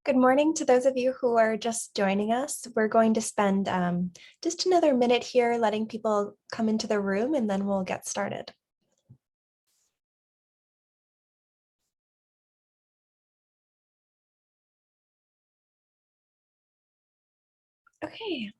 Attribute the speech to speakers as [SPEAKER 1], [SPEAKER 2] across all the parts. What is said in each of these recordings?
[SPEAKER 1] Good morning to those of you who are just joining us. We're going to spend just another minute here letting people come into the room, and then we'll get started. Okay.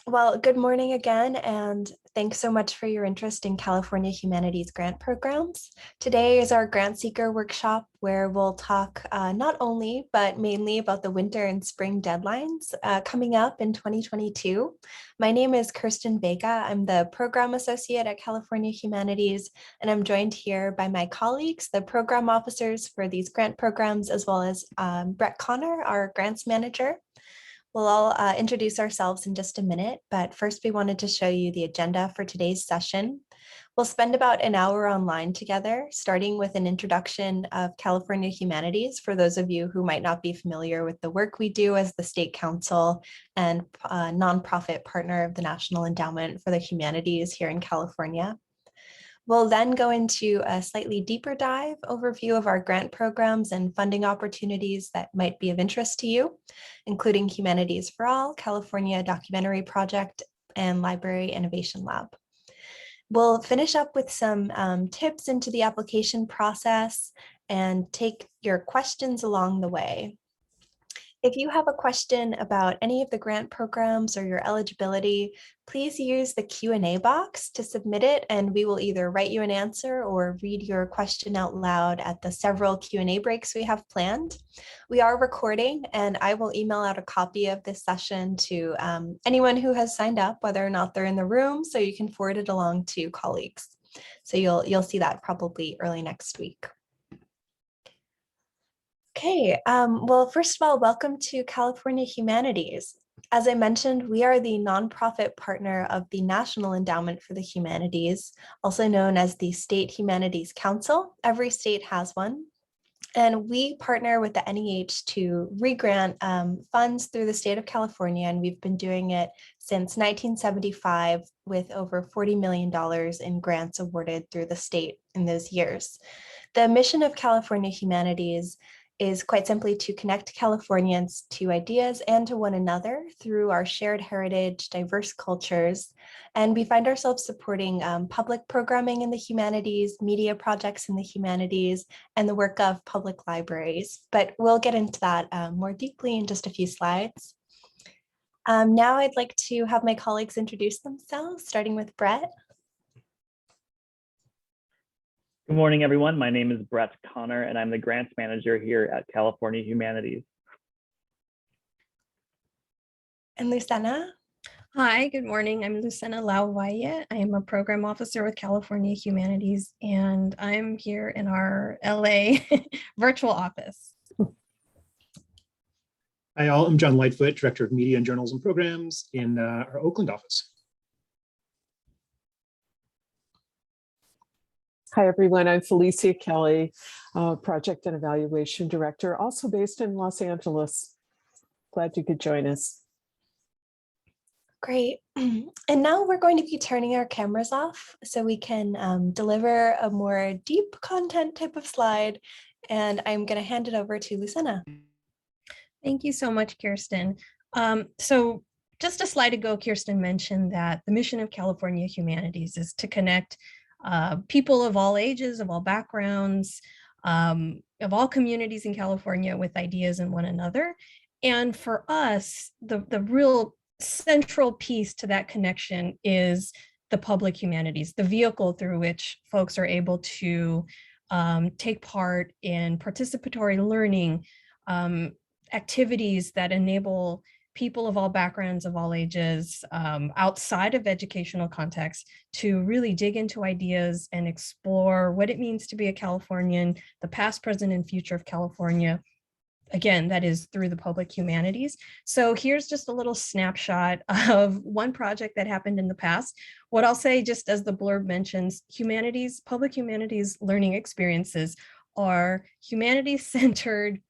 [SPEAKER 1] Well, good morning again, and thanks so much for your interest in California Humanities grant programs. Today is our Grantseeker workshop where we'll talk not only, but mainly about the winter and spring deadlines coming up in 2022. My name is Kirsten Vega. I'm the Program Associate at California Humanities, and I'm joined here by my colleagues, the program officers for these grant programs, as well as Brett Connor, our grants manager. We'll all introduce ourselves in just a minute, but first we wanted to show you the agenda for today's session. We'll spend about an hour online together, starting with an introduction of California Humanities for those of you who might not be familiar with the work we do as the State Council and nonprofit partner of the National Endowment for the Humanities here in California. We'll then go into a slightly deeper dive overview of our grant programs and funding opportunities that might be of interest to you, including Humanities for All, California Documentary Project, and Library Innovation Lab. We'll finish up with some tips into the application process and take your questions along the way. If you have a question about any of the grant programs or your eligibility, please use the Q&A box to submit it, and we will either write you an answer or read your question out loud at the several Q&A breaks we have planned. We are recording, and I will email out a copy of this session to anyone who has signed up, whether or not they're in the room, so you can forward it along to colleagues. So you'll see that probably early next week. Okay, well, first of all, welcome to California Humanities. As I mentioned, we are the nonprofit partner of the National Endowment for the Humanities, also known as the State Humanities Council. Every state has one. And we partner with the NEH to re-grant funds through the state of California, and we've been doing it since 1975 with over $40 million in grants awarded through the state in those years. The mission of California Humanities is quite simply to connect Californians to ideas and to one another through our shared heritage, diverse cultures. And we find ourselves supporting public programming in the humanities, media projects in the humanities, and the work of public libraries. But we'll get into that more deeply in just a few slides. Now I'd like to have my colleagues introduce themselves, starting with Brett.
[SPEAKER 2] Good morning, everyone. My name is Brett Connor, and I'm the grants manager here at California Humanities.
[SPEAKER 1] And Lucena.
[SPEAKER 3] Hi, good morning. I'm Lucena Lauvalle. I am a program officer with California Humanities, and I'm here in our LA virtual office.
[SPEAKER 4] Hi, all. I'm John Lightfoot, Director of Media and Journalism Programs in our Oakland office.
[SPEAKER 5] Hi, everyone. I'm Felicia Kelly, Project and Evaluation Director, also based in Los Angeles. Glad you could join us.
[SPEAKER 1] Great. And now we're going to be turning our cameras off so we can deliver a more deep content type of slide. And I'm going to hand it over to Lucena.
[SPEAKER 3] Thank you so much, Kirsten. So just a slide ago, Kirsten mentioned that the mission of California Humanities is to connect people of all ages, of all backgrounds, of all communities in California with ideas and one another. And for us, the real central piece to that connection is the public humanities, the vehicle through which folks are able to take part in participatory learning, activities that enable people of all backgrounds, of all ages, outside of educational context, to really dig into ideas and explore what it means to be a Californian, the past, present, and future of California. Again, that is through the public humanities. So here's just a little snapshot of one project that happened in the past. What I'll say, just as the blurb mentions, humanities, public humanities learning experiences are humanities-centered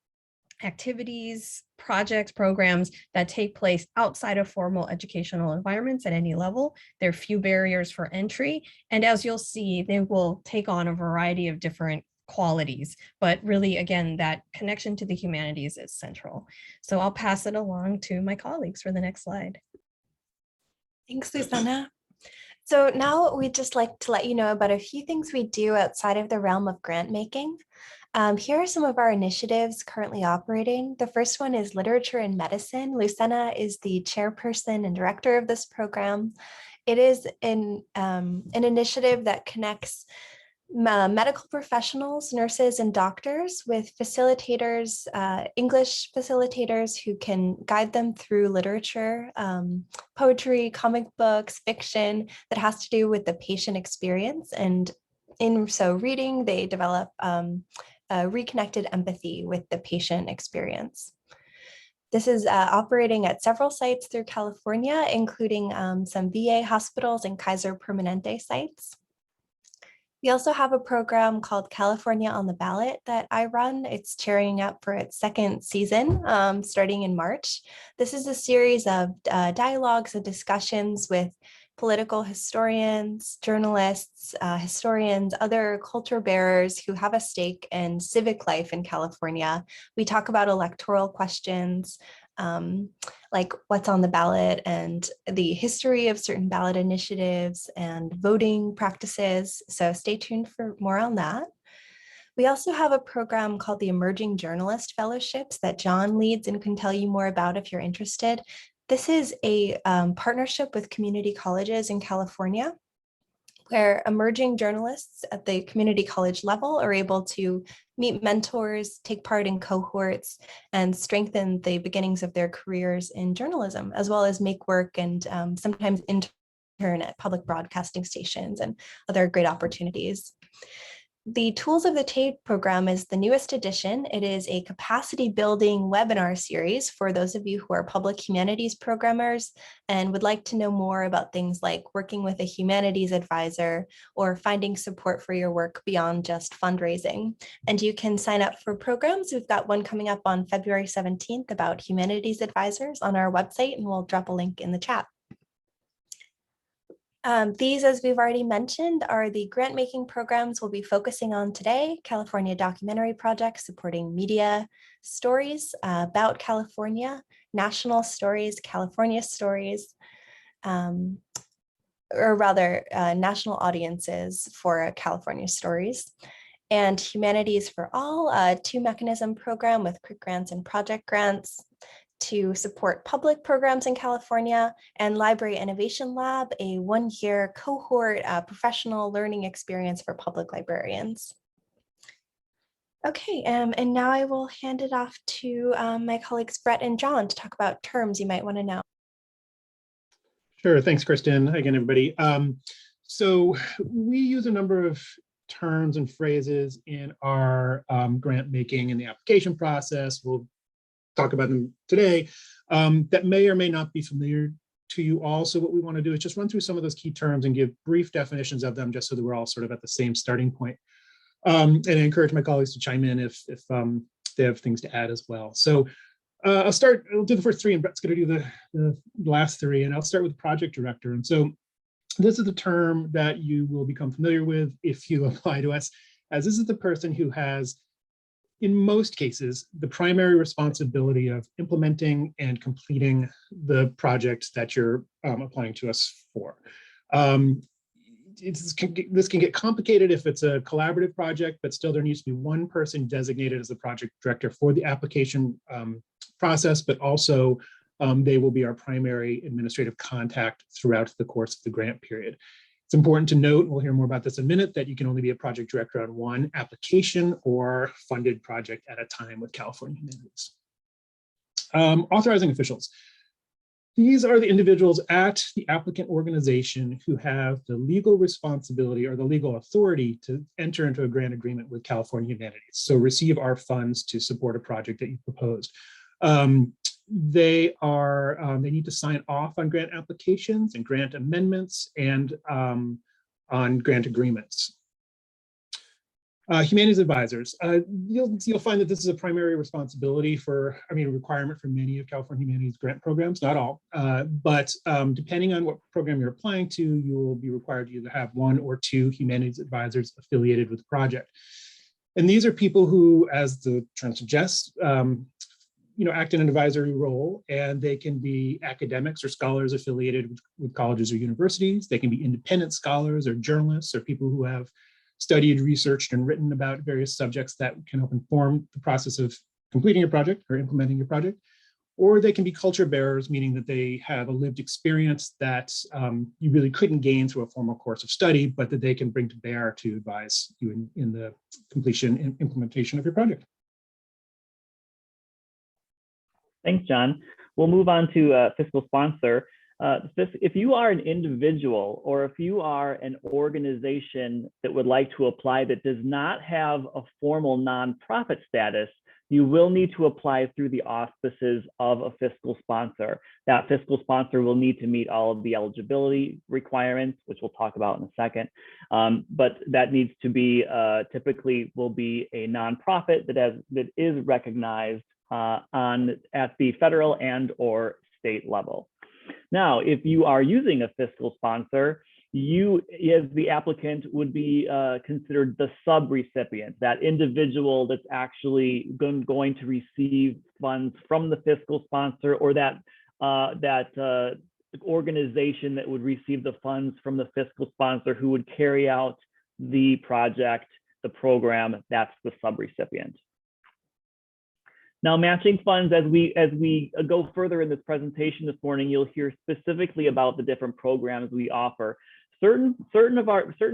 [SPEAKER 3] activities, projects, programs that take place outside of formal educational environments at any level. There are few barriers for entry. And as you'll see, they will take on a variety of different qualities, but really, again, that connection to the humanities is central. So I'll pass it along to my colleagues for the next slide.
[SPEAKER 1] Thanks, Susanna. So now we'd just like to let you know about a few things we do outside of the realm of grant making. Here are some of our initiatives currently operating. The first one is Literature in Medicine. Luciana is the chairperson and director of this program. It is an initiative that connects medical professionals, nurses, and doctors with facilitators, English facilitators who can guide them through literature, poetry, comic books, fiction that has to do with the patient experience. And in so reading, they develop a reconnected empathy with the patient experience. This is operating at several sites through California, including some VA hospitals and Kaiser Permanente sites. We also have a program called California on the Ballot that I run. It's cheering up for its second season, starting in March. This is a series of dialogues and discussions with political historians, journalists, historians, other culture bearers who have a stake in civic life in California. We talk about electoral questions, like what's on the ballot and the history of certain ballot initiatives and voting practices. So stay tuned for more on that. We also have a program called the Emerging Journalist Fellowships that John leads and can tell you more about if you're interested. This is a partnership with community colleges in California, where emerging journalists at the community college level are able to meet mentors, take part in cohorts, and strengthen the beginnings of their careers in journalism, as well as make work and sometimes intern at public broadcasting stations and other great opportunities. The Tools of the Tape program is the newest edition. It is a capacity building webinar series for those of you who are public humanities programmers and would like to know more about things like working with a humanities advisor or finding support for your work beyond just fundraising. And you can sign up for programs. We've got one coming up on February 17th about humanities advisors on our website, and we'll drop a link in the chat. These, as we've already mentioned, are the grant-making programs we'll be focusing on today. California Documentary Project supporting media stories about California, national stories, California stories, or rather national audiences for California stories. And Humanities for All, a two-mechanism program with quick grants and project grants to support public programs in California, and Library Innovation Lab, a one-year cohort professional learning experience for public librarians. Okay, and now I will hand it off to my colleagues Brett and John to talk about terms you might want to know.
[SPEAKER 4] Sure, thanks, Kristen. Hi again, everybody. So we use a number of terms and phrases in our grant making in the application process. We'll talk about them today that may or may not be familiar to you all. So what we want to do is just run through some of those key terms and give brief definitions of them, just so that we're all sort of at the same starting point. And I encourage my colleagues to chime in if they have things to add as well. So I'll do the first three, and Brett's going to do the last three, and I'll start with project director. And so this is the term that you will become familiar with if you apply to us, as this is the person who has, in most cases, the primary responsibility of implementing and completing the project that you're applying to us for. This can get complicated if it's a collaborative project, but still there needs to be one person designated as the project director for the application process, but also they will be our primary administrative contact throughout the course of the grant period. It's important to note, and we'll hear more about this in a minute, that you can only be a project director on one application or funded project at a time with California Humanities. Authorizing officials. These are the individuals at the applicant organization who have the legal responsibility or the legal authority to enter into a grant agreement with California Humanities. So receive our funds to support a project that you proposed. They need to sign off on grant applications and grant amendments and on grant agreements. Humanities advisors. You'll find that this is a primary responsibility requirement for many of California Humanities grant programs, not all, but depending on what program you're applying to, you will be required to either have one or two humanities advisors affiliated with the project. And these are people who, as the term suggests, act in an advisory role, and they can be academics or scholars affiliated with colleges or universities. They can be independent scholars or journalists or people who have studied, researched, and written about various subjects that can help inform the process of completing your project or implementing your project. Or they can be culture bearers, meaning that they have a lived experience that you really couldn't gain through a formal course of study, but that they can bring to bear to advise you in the completion and implementation of your project.
[SPEAKER 2] Thanks, John. We'll move on to fiscal sponsor. If you are an individual or if you are an organization that would like to apply that does not have a formal nonprofit status, you will need to apply through the auspices of a fiscal sponsor. That fiscal sponsor will need to meet all of the eligibility requirements, which we'll talk about in a second. But that needs to be, typically will be a nonprofit that is recognized at the federal and or state level. Now, if you are using a fiscal sponsor, you, as the applicant, would be considered the subrecipient, that individual that's actually going to receive funds from the fiscal sponsor, or that organization that would receive the funds from the fiscal sponsor who would carry out the project, the program. That's the subrecipient. Now, matching funds, as we go further in this presentation this morning, you'll hear specifically about the different programs we offer. Certain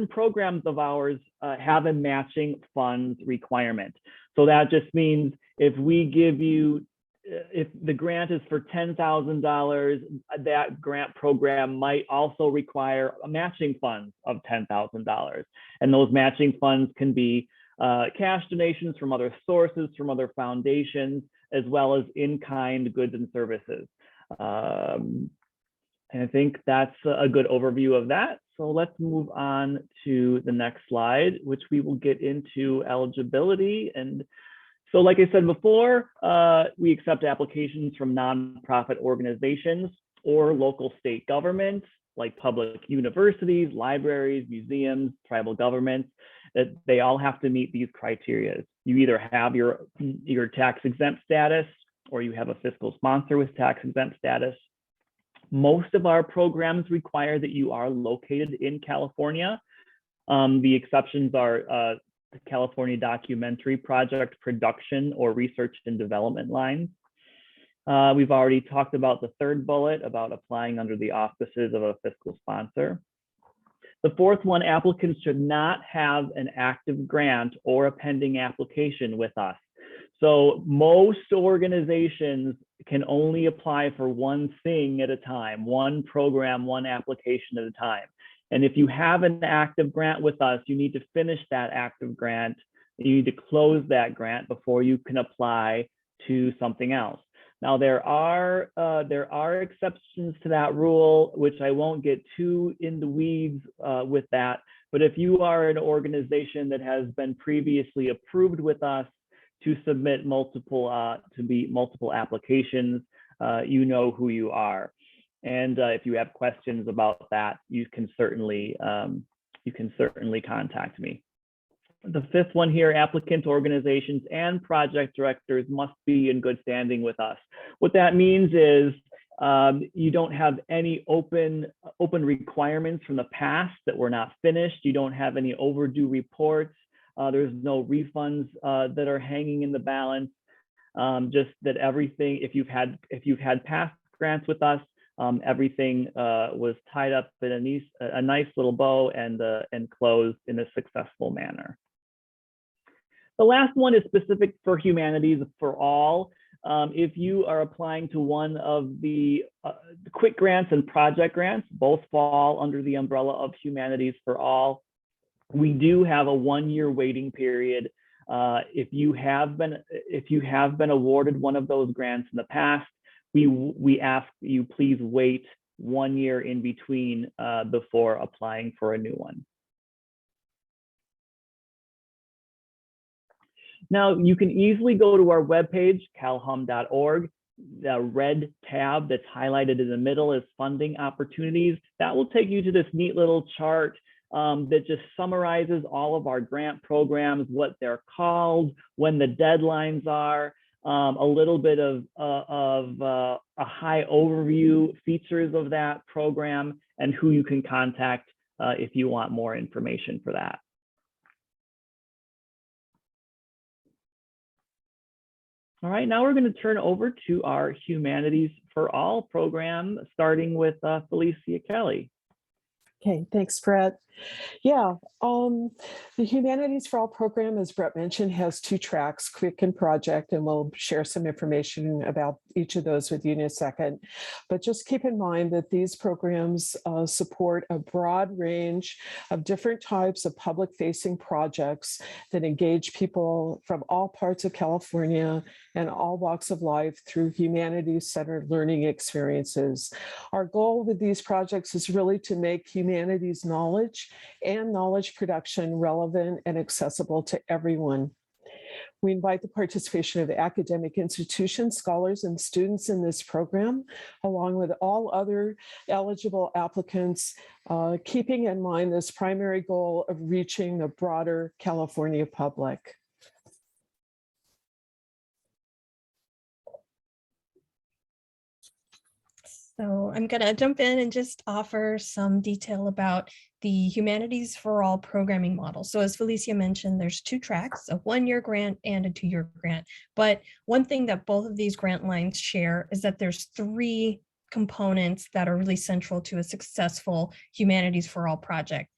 [SPEAKER 2] programs of ours have a matching funds requirement. So that just means if we give you, if the grant is for $10,000, that grant program might also require a matching funds of $10,000. And those matching funds can be cash donations from other sources, from other foundations, as well as in-kind goods and services. And I think that's a good overview of that. So let's move on to the next slide, which we will get into eligibility. And so like I said before, we accept applications from nonprofit organizations or local state governments, like public universities, libraries, museums, tribal governments, that they all have to meet these criteria. You either have your tax exempt status, or you have a fiscal sponsor with tax exempt status. Most of our programs require that you are located in California. The exceptions are the California Documentary Project production or research and development lines. We've already talked about the third bullet about applying under the auspices of a fiscal sponsor. The fourth one, applicants should not have an active grant or a pending application with us. So most organizations can only apply for one thing at a time, one program, one application at a time. And if you have an active grant with us, you need to finish that active grant. You need to close that grant before you can apply to something else. Now, there are exceptions to that rule, which I won't get too in the weeds with that. But if you are an organization that has been previously approved with us to submit multiple applications, you know who you are. And if you have questions about that, you can certainly contact me. The fifth one here, applicant organizations and project directors must be in good standing with us. What that means is you don't have any open requirements from the past that were not finished. You don't have any overdue reports. There's no refunds that are hanging in the balance. Just that everything, if you've had past grants with us, everything was tied up in a nice little bow and closed in a successful manner. The last one is specific for Humanities for All. If you are applying to one of the quick grants and project grants, both fall under the umbrella of Humanities for All. We do have a 1-year waiting period. If you have been awarded one of those grants in the past, we ask you please wait 1 year in between before applying for a new one. Now, you can easily go to our webpage, calhum.org. The red tab that's highlighted in the middle is funding opportunities. That will take you to this neat little chart that just summarizes all of our grant programs, what they're called, when the deadlines are, a little bit of a high overview features of that program, and who you can contact if you want more information for that. All right, now we're going to turn over to our Humanities for All program, starting with Felicia Kelly.
[SPEAKER 5] Okay, thanks, Brett. Yeah, the Humanities for All program, as Brett mentioned, has 2 tracks, Quick and Project, and we'll share some information about each of those with you in a second. But just keep in mind that these programs support a broad range of different types of public-facing projects that engage people from all parts of California and all walks of life through humanities-centered learning experiences. Our goal with these projects is really to make humanities knowledge and knowledge production relevant and accessible to everyone. We invite the participation of academic institutions, scholars, and students in this program, along with all other eligible applicants, keeping in mind this primary goal of reaching the broader California public.
[SPEAKER 3] So I'm going to jump in and just offer some detail about the Humanities for All programming model. So as Felicia mentioned, there's 2 tracks, a 1-year grant and a 2-year grant. But one thing that both of these grant lines share is that there's 3 components that are really central to a successful Humanities for All project.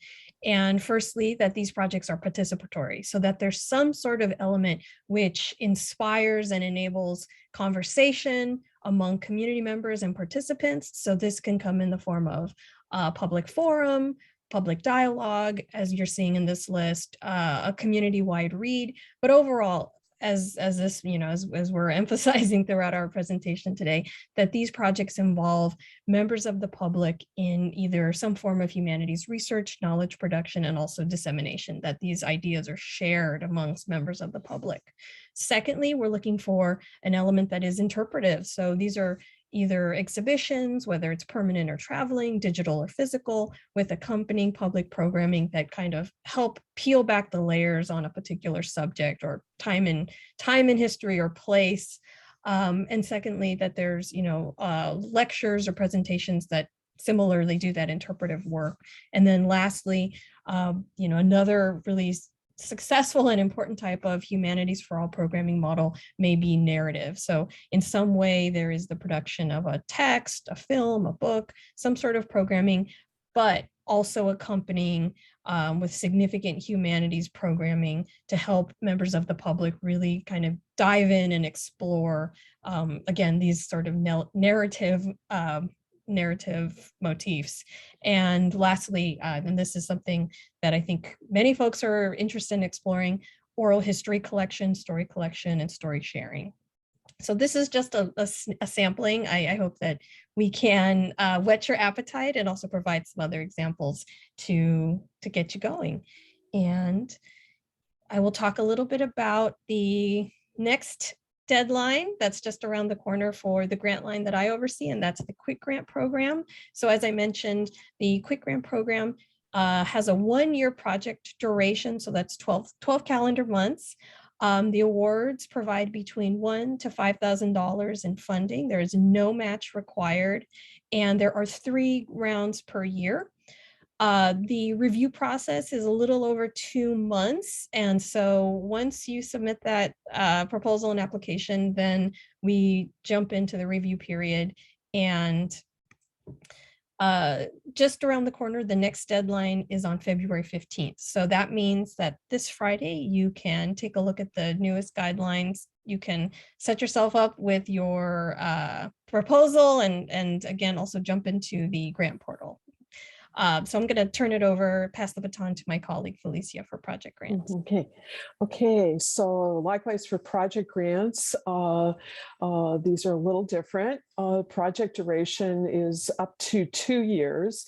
[SPEAKER 3] And firstly, that these projects are participatory, so that there's some sort of element which inspires and enables conversation among community members and participants. So this can come in the form of a public forum, public dialogue, as you're seeing in this list, a community-wide read. But overall, as this, as we're emphasizing throughout our presentation today, that these projects involve members of the public in either some form of humanities research, knowledge production, and also dissemination, that these ideas are shared amongst members of the public. Secondly, we're looking for an element that is interpretive. So these are either exhibitions, whether it's permanent or traveling, digital or physical, with accompanying public programming that kind of help peel back the layers on a particular subject or time in history or place. And secondly, that there's lectures or presentations that similarly do that interpretive work. And then lastly, another really successful and important type of Humanities for All programming model may be narrative. So in some way, there is the production of a text, a film, a book, some sort of programming, but also accompanying with significant humanities programming to help members of the public really kind of dive in and explore, again, these sort of narrative motifs. And lastly, and this is something that I think many folks are interested in exploring, oral history collection, story collection, and story sharing. So this is just a sampling. I hope that we can whet your appetite and also provide some other examples to get you going. And I will talk a little bit about the next deadline that's just around the corner for the grant line that I oversee, and that's the Quick Grant program. So as I mentioned, the Quick Grant program has a 1-year project duration, so that's 12 calendar months. The awards provide between $1,000 to $5,000 in funding. There is no match required, and there are 3 rounds per year. The review process is a little over 2 months. And so once you submit that proposal and application, then we jump into the review period. And just around the corner, the next deadline is on February 15th. So that means that this Friday, you can take a look at the newest guidelines. You can set yourself up with your proposal and again, also jump into the grant portal. So I'm going to turn it over, pass the baton to my colleague Felicia for project grants.
[SPEAKER 5] Okay. So likewise for project grants, these are a little different. Project duration is up to 2 years.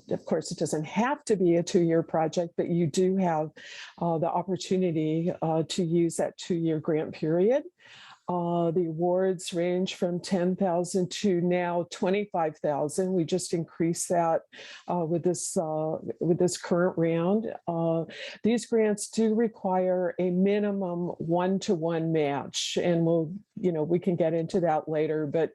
[SPEAKER 5] Of course, it doesn't have to be a 2-year project, but you do have the opportunity to use that 2-year grant period. The awards range from 10,000 to now 25,000. We just increased that with this current round. These grants do require a minimum one-to-one match, and we can get into that later, but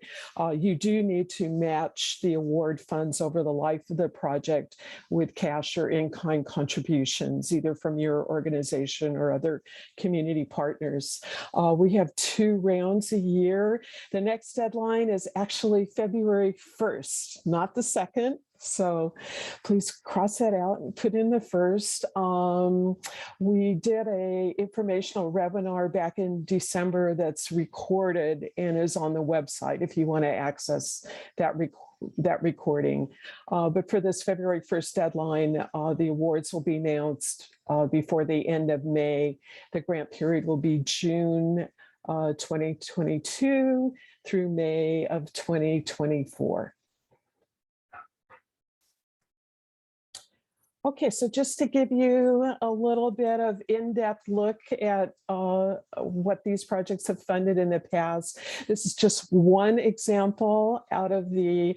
[SPEAKER 5] you do need to match the award funds over the life of the project with cash or in-kind contributions, either from your organization or other community partners. We have 2 rounds a year. The next deadline is actually February 1st, not the 2nd. So please cross that out and put in the 1st. We did a informational webinar back in December that's recorded and is on the website if you want to access that recording. But for this February 1st deadline, the awards will be announced before the end of May. The grant period will be June 2022 through May of 2024. Okay, so just to give you a little bit of in-depth look at what these projects have funded in the past. This is just one example out of the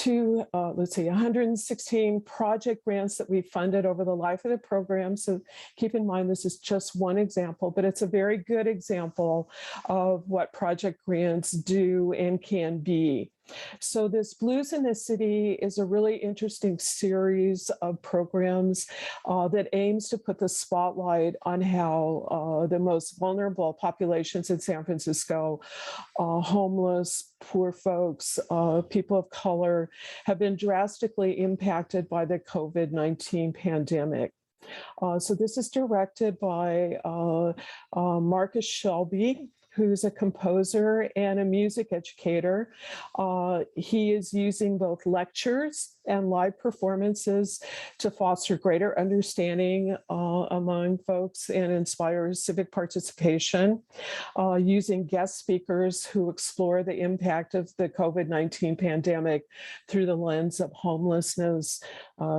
[SPEAKER 5] 116 project grants that we funded over the life of the program. So keep in mind, this is just one example, but it's a very good example of what project grants do and can be. So this Blues in the City is a really interesting series of programs that aims to put the spotlight on how the most vulnerable populations in San Francisco, homeless, poor folks, people of color, have been drastically impacted by the COVID-19 pandemic. So this is directed by Marcus Shelby, who's a composer and a music educator. He is using both lectures and live performances to foster greater understanding among folks and inspire civic participation, using guest speakers who explore the impact of the COVID-19 pandemic through the lens of homelessness,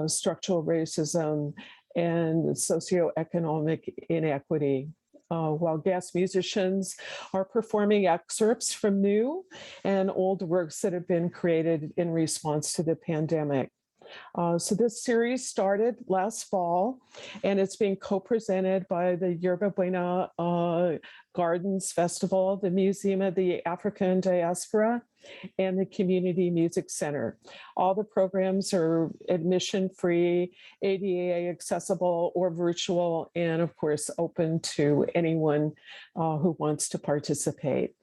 [SPEAKER 5] structural racism, and socioeconomic inequity. While guest musicians are performing excerpts from new and old works that have been created in response to the pandemic. So this series started last fall, and it's being co-presented by the Yerba Buena Gardens Festival, the Museum of the African Diaspora, and the Community Music Center. All the programs are admission-free, ADA accessible or virtual, and of course, open to anyone who wants to participate.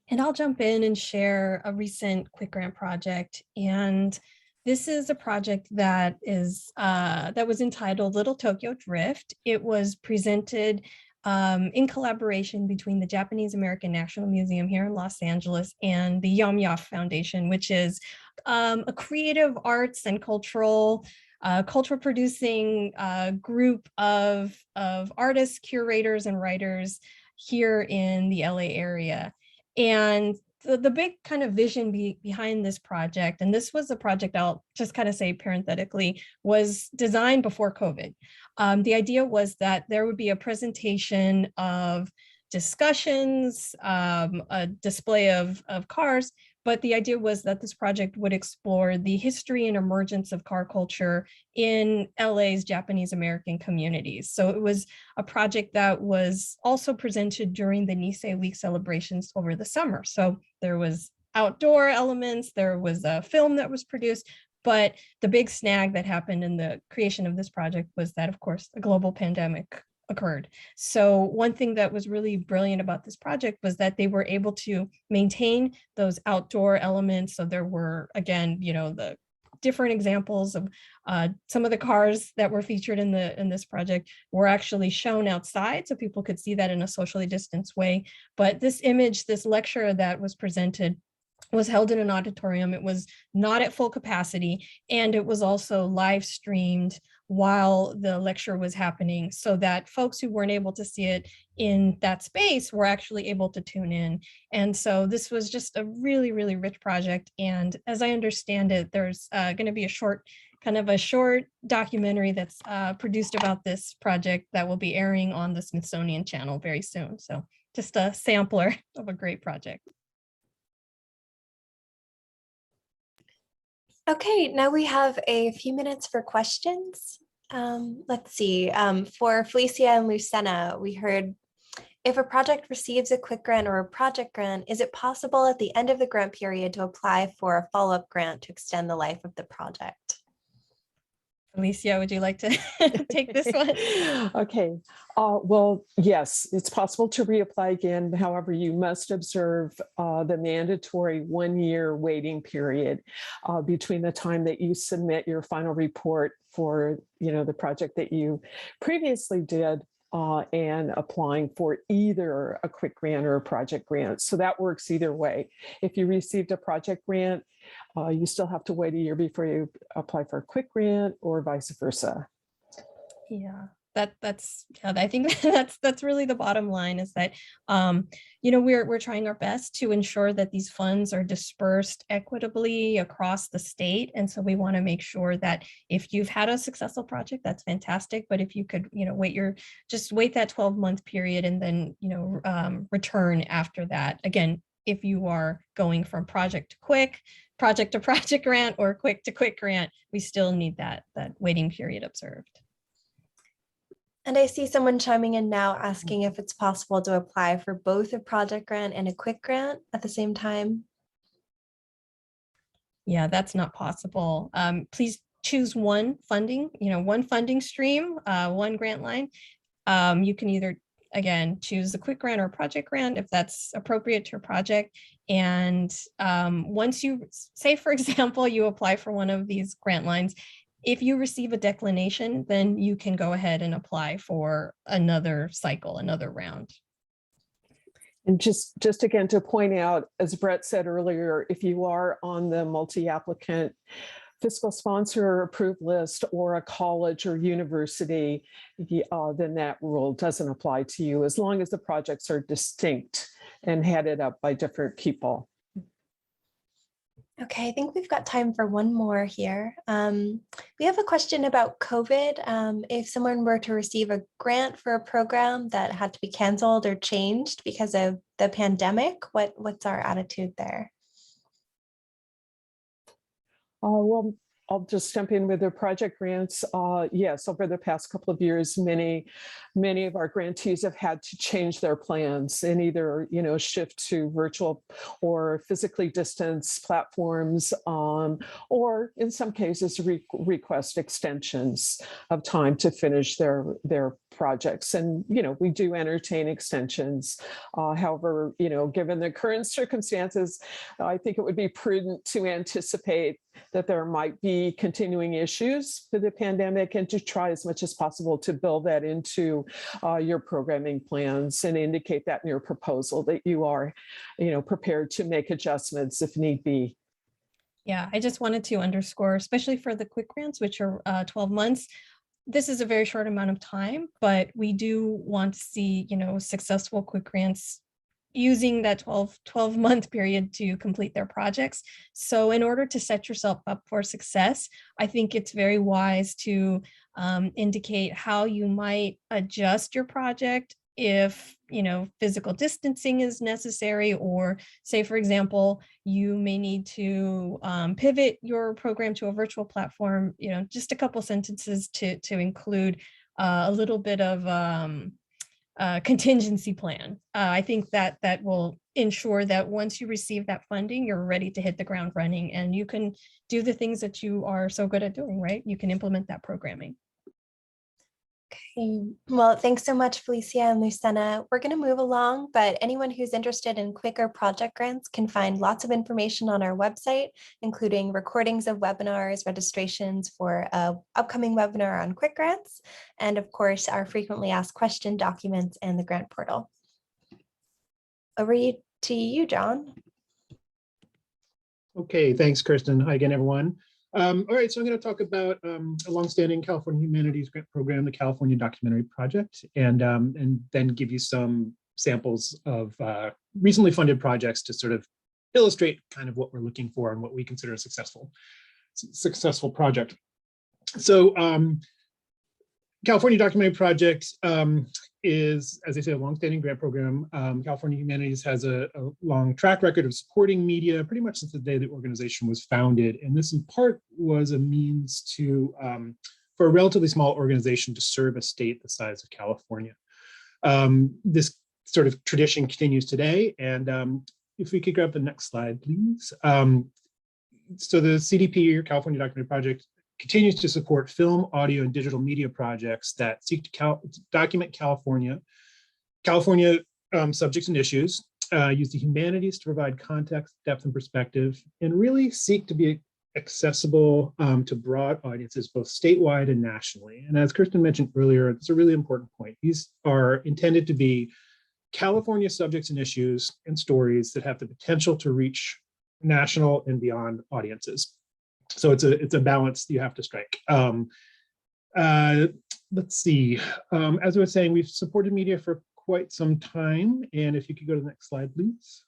[SPEAKER 3] And I'll jump in and share a recent quick grant project. And this is a project that is that was entitled Little Tokyo Drift. It was presented in collaboration between the Japanese American National Museum here in Los Angeles and the Yom Yaf Foundation, which is a creative arts and cultural producing group of artists, curators, and writers here in the LA area. And the big kind of vision behind this project, and this was a project I'll just kind of say parenthetically, was designed before COVID. The idea was that there would be a presentation of discussions, a display of cars, but the idea was that this project would explore the history and emergence of car culture in LA's Japanese American communities. So it was a project that was also presented during the Nisei Week celebrations over the summer. So there was outdoor elements, there was a film that was produced, but the big snag that happened in the creation of this project was that, of course, a global pandemic occurred. So one thing that was really brilliant about this project was that they were able to maintain those outdoor elements. So there were, again, the different examples of some of the cars that were featured in this project were actually shown outside, so people could see that in a socially distanced way. But this image, this lecture that was presented, was held in an auditorium. It was not at full capacity, and it was also live streamed while the lecture was happening, so that folks who weren't able to see it in that space were actually able to tune in. And so this was just a really, really rich project. And as I understand it, there's going to be a short kind of a short documentary that's produced about this project that will be airing on the Smithsonian Channel very soon. So just a sampler of a great project.
[SPEAKER 1] Okay, now we have a few minutes for questions. Let's see, for Felicia and Lucena, we heard, if a project receives a quick grant or a project grant, is it possible at the end of the grant period to apply for a follow-up grant to extend the life of the project?
[SPEAKER 3] Alicia, would you like to take this one?
[SPEAKER 5] Okay. Well, yes, it's possible to reapply again. However, you must observe the mandatory 1-year waiting period between the time that you submit your final report for, the project that you previously did and applying for either a quick grant or a project grant. So that works either way. If you received a project grant, you still have to wait a year before you apply for a quick grant, or vice versa.
[SPEAKER 3] Yeah, I think that's really the bottom line, is that we're trying our best to ensure that these funds are dispersed equitably across the state, and so we want to make sure that if you've had a successful project, that's fantastic, but if you could wait that 12-month period and then return after that. Again, if you are going from project to quick, project to project grant, or quick to quick grant, we still need that waiting period observed.
[SPEAKER 1] And I see someone chiming in now asking if it's possible to apply for both a project grant and a quick grant at the same time.
[SPEAKER 3] Yeah, that's not possible. Please choose one funding stream, one grant line. You can either, again, choose a quick grant or a project grant if that's appropriate to your project. And once you say, for example, you apply for one of these grant lines, if you receive a declination, then you can go ahead and apply for another cycle, another round.
[SPEAKER 5] And just again to point out, as Brett said earlier, if you are on the multi-applicant fiscal sponsor approved list or a college or university, then that rule doesn't apply to you as long as the projects are distinct and headed up by different people.
[SPEAKER 1] Okay, I think we've got time for one more here. We have a question about COVID. If someone were to receive a grant for a program that had to be canceled or changed because of the pandemic, what's our attitude there?
[SPEAKER 5] Well, I'll just jump in with the project grants. Yes, over the past couple of years, many of our grantees have had to change their plans and either shift to virtual or physically distanced platforms, or in some cases request extensions of time to finish their projects. And we do entertain extensions. However, given the current circumstances, I think it would be prudent to anticipate that there might be continuing issues with the pandemic, and to try as much as possible to build that into your programming plans and indicate that in your proposal that you are, prepared to make adjustments if need be.
[SPEAKER 3] Yeah, I just wanted to underscore, especially for the quick grants, which are 12 months, this is a very short amount of time, but we do want to see, successful quick grants using that 12-month period to complete their projects. So in order to set yourself up for success, I think it's very wise to indicate how you might adjust your project if physical distancing is necessary, or say, for example, you may need to pivot your program to a virtual platform, just a couple sentences to include a little bit of contingency plan. I think that will ensure that once you receive that funding, you're ready to hit the ground running and you can do the things that you are so good at doing, right? You can implement that programming.
[SPEAKER 1] Okay. Well, thanks so much, Felicia and Lucena. We're going to move along, but anyone who's interested in quicker project grants can find lots of information on our website, including recordings of webinars, registrations for an upcoming webinar on quick grants, and of course, our frequently asked question documents and the grant portal. Over to you, John.
[SPEAKER 4] Okay, thanks, Kirsten. Hi again, everyone. All right, so I'm going to talk about a longstanding California Humanities grant program, the California Documentary Project, and then give you some samples of recently funded projects to sort of illustrate kind of what we're looking for and what we consider a successful project. So California Documentary Project is, as I say, a longstanding grant program. California Humanities has a long track record of supporting media pretty much since the day the organization was founded. And this in part was a means to, for a relatively small organization to serve a state the size of California. This sort of tradition continues today. And if we could grab the next slide, please. So the CDP, or California Documentary Project, continues to support film, audio, and digital media projects that seek to document California subjects and issues, use the humanities to provide context, depth, and perspective, and really seek to be accessible to broad audiences, both statewide and nationally. And as Kirsten mentioned earlier, it's a really important point. These are intended to be California subjects and issues and stories that have the potential to reach national and beyond audiences. So it's a balance you have to strike. Let's see. As I was saying, we've supported media for quite some time. And if you could go to the next slide, please.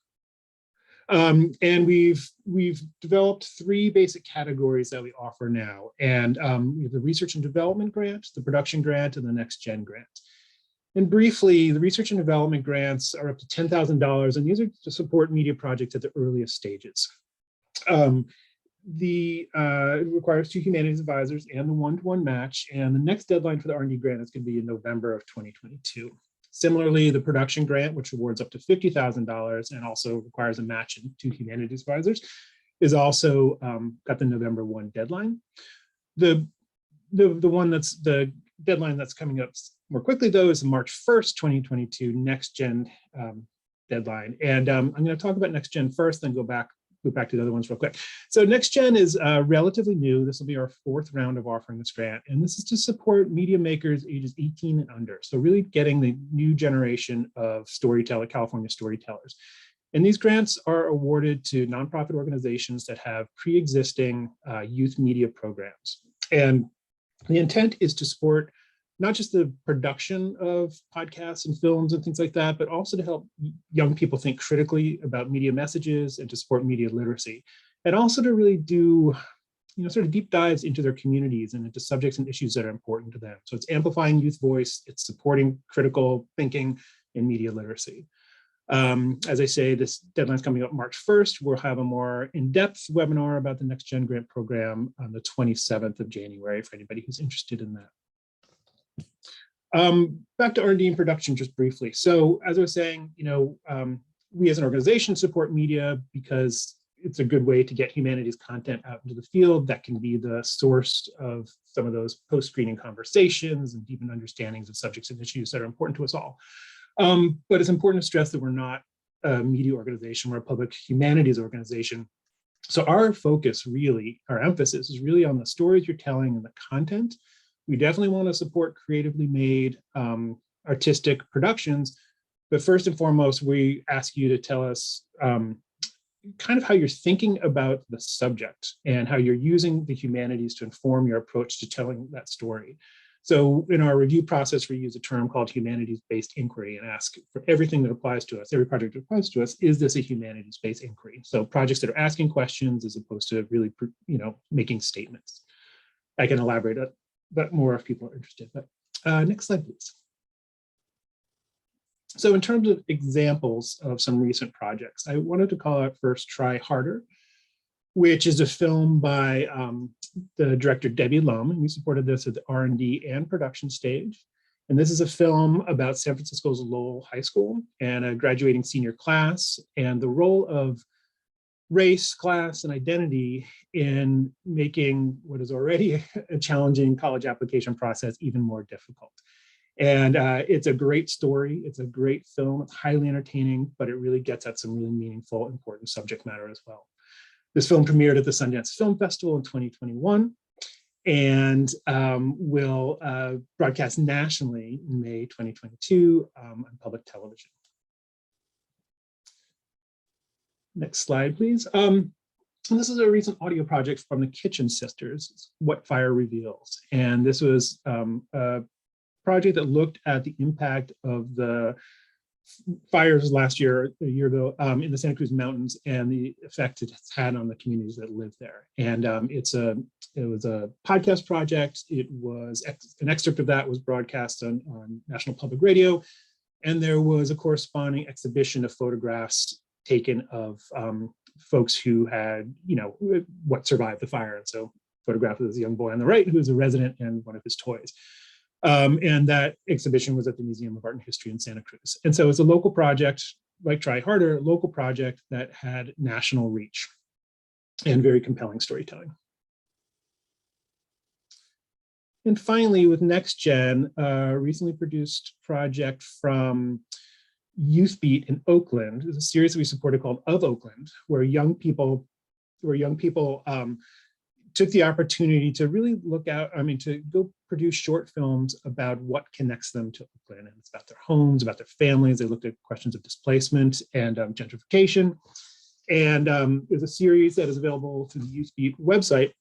[SPEAKER 4] And we've developed 3 basic categories that we offer now. And we have the research and development grant, the production grant, and the Nextgen grant. And briefly, the research and development grants are up to $10,000, and these are to support media projects at the earliest stages. It requires 2 humanities advisors and the 1-to-1 match, and the next deadline for the R&D grant is going to be in November of 2022. Similarly, the production grant, which awards up to $50,000 and also requires a match in 2 humanities advisors, is also got the November 1 deadline. The deadline that's coming up more quickly, though, is the March 1st, 2022 Nextgen deadline. And I'm going to talk about Nextgen first, then go back to the other ones real quick. So Nextgen is relatively new. This will be our 4th round of offering this grant. And this is to support media makers ages 18 and under. So really getting the new generation of California storytellers. And these grants are awarded to nonprofit organizations that have pre-existing youth media programs. And the intent is to support not just the production of podcasts and films and things like that, but also to help young people think critically about media messages and to support media literacy. And also to really do, sort of deep dives into their communities and into subjects and issues that are important to them. So it's amplifying youth voice, it's supporting critical thinking and media literacy. As I say, this deadline's coming up March 1st. We'll have a more in-depth webinar about the Nextgen grant program on the 27th of January for anybody who's interested in that. Back to R&D and production just briefly. So as I was saying, we as an organization support media because it's a good way to get humanities content out into the field that can be the source of some of those post-screening conversations and deepened understandings of subjects and issues that are important to us all. But it's important to stress that we're not a media organization, we're a public humanities organization. So our focus really, our emphasis is really on the stories you're telling and the content. We definitely want to support creatively made artistic productions, but first and foremost, we ask you to tell us kind of how you're thinking about the subject and how you're using the humanities to inform your approach to telling that story. So in our review process, we use a term called humanities-based inquiry and ask for everything that applies to us, every project that applies to us, is this a humanities-based inquiry? So projects that are asking questions as opposed to really, making statements. I can elaborate but more if people are interested. But next slide, please. So in terms of examples of some recent projects, I wanted to call out first Try Harder, which is a film by the director Debbie Lum, and we supported this at the R&D and production stage. And this is a film about San Francisco's Lowell High School and a graduating senior class and the role of race, class, and identity in making what is already a challenging college application process even more difficult. And it's a great story. It's a great film. It's highly entertaining, but it really gets at some really meaningful, important subject matter as well. This film premiered at the Sundance Film Festival in 2021 and will broadcast nationally in May 2022 on public television. Next slide, please. And this is a recent audio project from the Kitchen Sisters, What Fire Reveals. And this was a project that looked at the impact of the fires last year, a year ago, in the Santa Cruz Mountains, and the effect it's had on the communities that live there. And it was a podcast project. It was an excerpt of that was broadcast on National Public Radio, and there was a corresponding exhibition of photographs taken of folks who had, what survived the fire. And so, photograph of this young boy on the right, who's a resident, and one of his toys. And that exhibition was at the Museum of Art and History in Santa Cruz. And so it's a local project, like Try Harder, a local project that had national reach and very compelling storytelling. And finally, with Nextgen, a recently produced project from Youth Beat in Oakland, is a series that we supported called Of Oakland, where young people took the opportunity to really to go produce short films about what connects them to Oakland. And it's about their homes, about their families. They looked at questions of displacement and gentrification. And there's a series that is available through the Youth Beat website,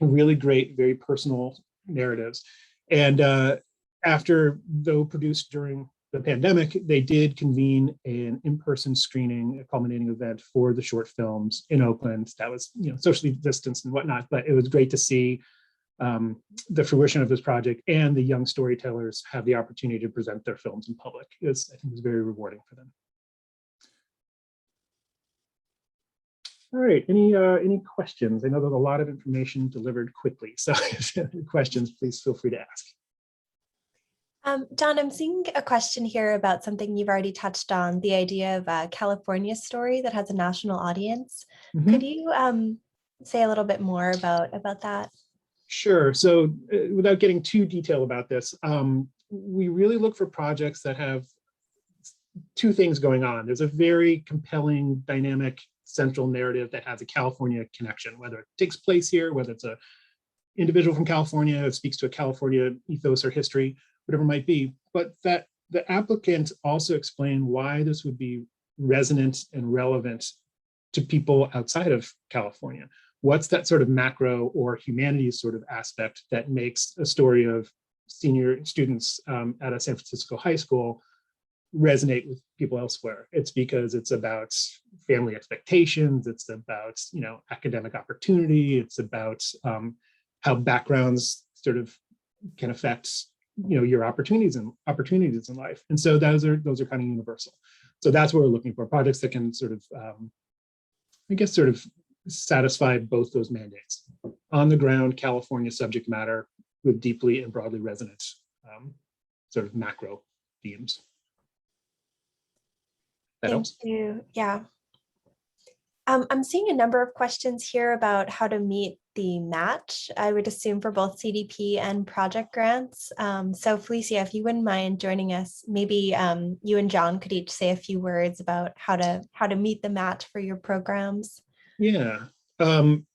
[SPEAKER 4] really great, very personal narratives. And though produced during the pandemic, they did convene an in-person screening, a culminating event for the short films in Oakland. That was, socially distanced and whatnot, but it was great to see the fruition of this project and the young storytellers have the opportunity to present their films in public. I think it was very rewarding for them. All right, any questions? I know there's a lot of information delivered quickly, so if you have any questions, please feel free to ask.
[SPEAKER 1] John, I'm seeing a question here about something you've already touched on, the idea of a California story that has a national audience. Mm-hmm. Could you say a little bit more about that?
[SPEAKER 4] Sure. So without getting too detailed about this, we really look for projects that have two things going on. There's a very compelling, dynamic, central narrative that has a California connection, whether it takes place here, whether it's an individual from California, it speaks to a California ethos or history, whatever it might be, but that the applicant also explain why this would be resonant and relevant to people outside of California. What's that sort of macro or humanities sort of aspect that makes a story of senior students at a San Francisco high school resonate with people elsewhere? It's because it's about family expectations, it's about academic opportunity, it's about how backgrounds sort of can affect your opportunities in life. And so those are kind of universal. So that's what we're looking for, projects that can sort of satisfy both those mandates. On the ground, California subject matter with deeply and broadly resonant sort of macro themes. That helps?
[SPEAKER 1] Thank you. Yeah. I'm seeing a number of questions here about how to meet the match, I would assume, for both CDP and project grants. So Felicia, if you wouldn't mind joining us, maybe you and John could each say a few words about how to meet the match for your programs.
[SPEAKER 4] Yeah.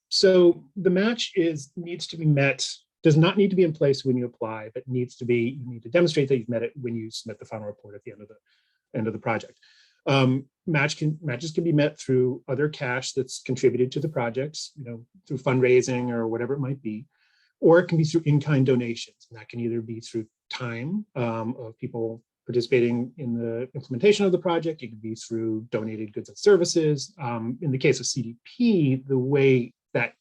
[SPEAKER 4] So the match needs to be met, does not need to be in place when you apply, but you need to demonstrate that you've met it when you submit the final report at the end of the project. Matches can be met through other cash that's contributed to the project, through fundraising or whatever it might be, or it can be through in-kind donations. And that can either be through time of people participating in the implementation of the project. It can be through donated goods and services. In the case of CDP, the way that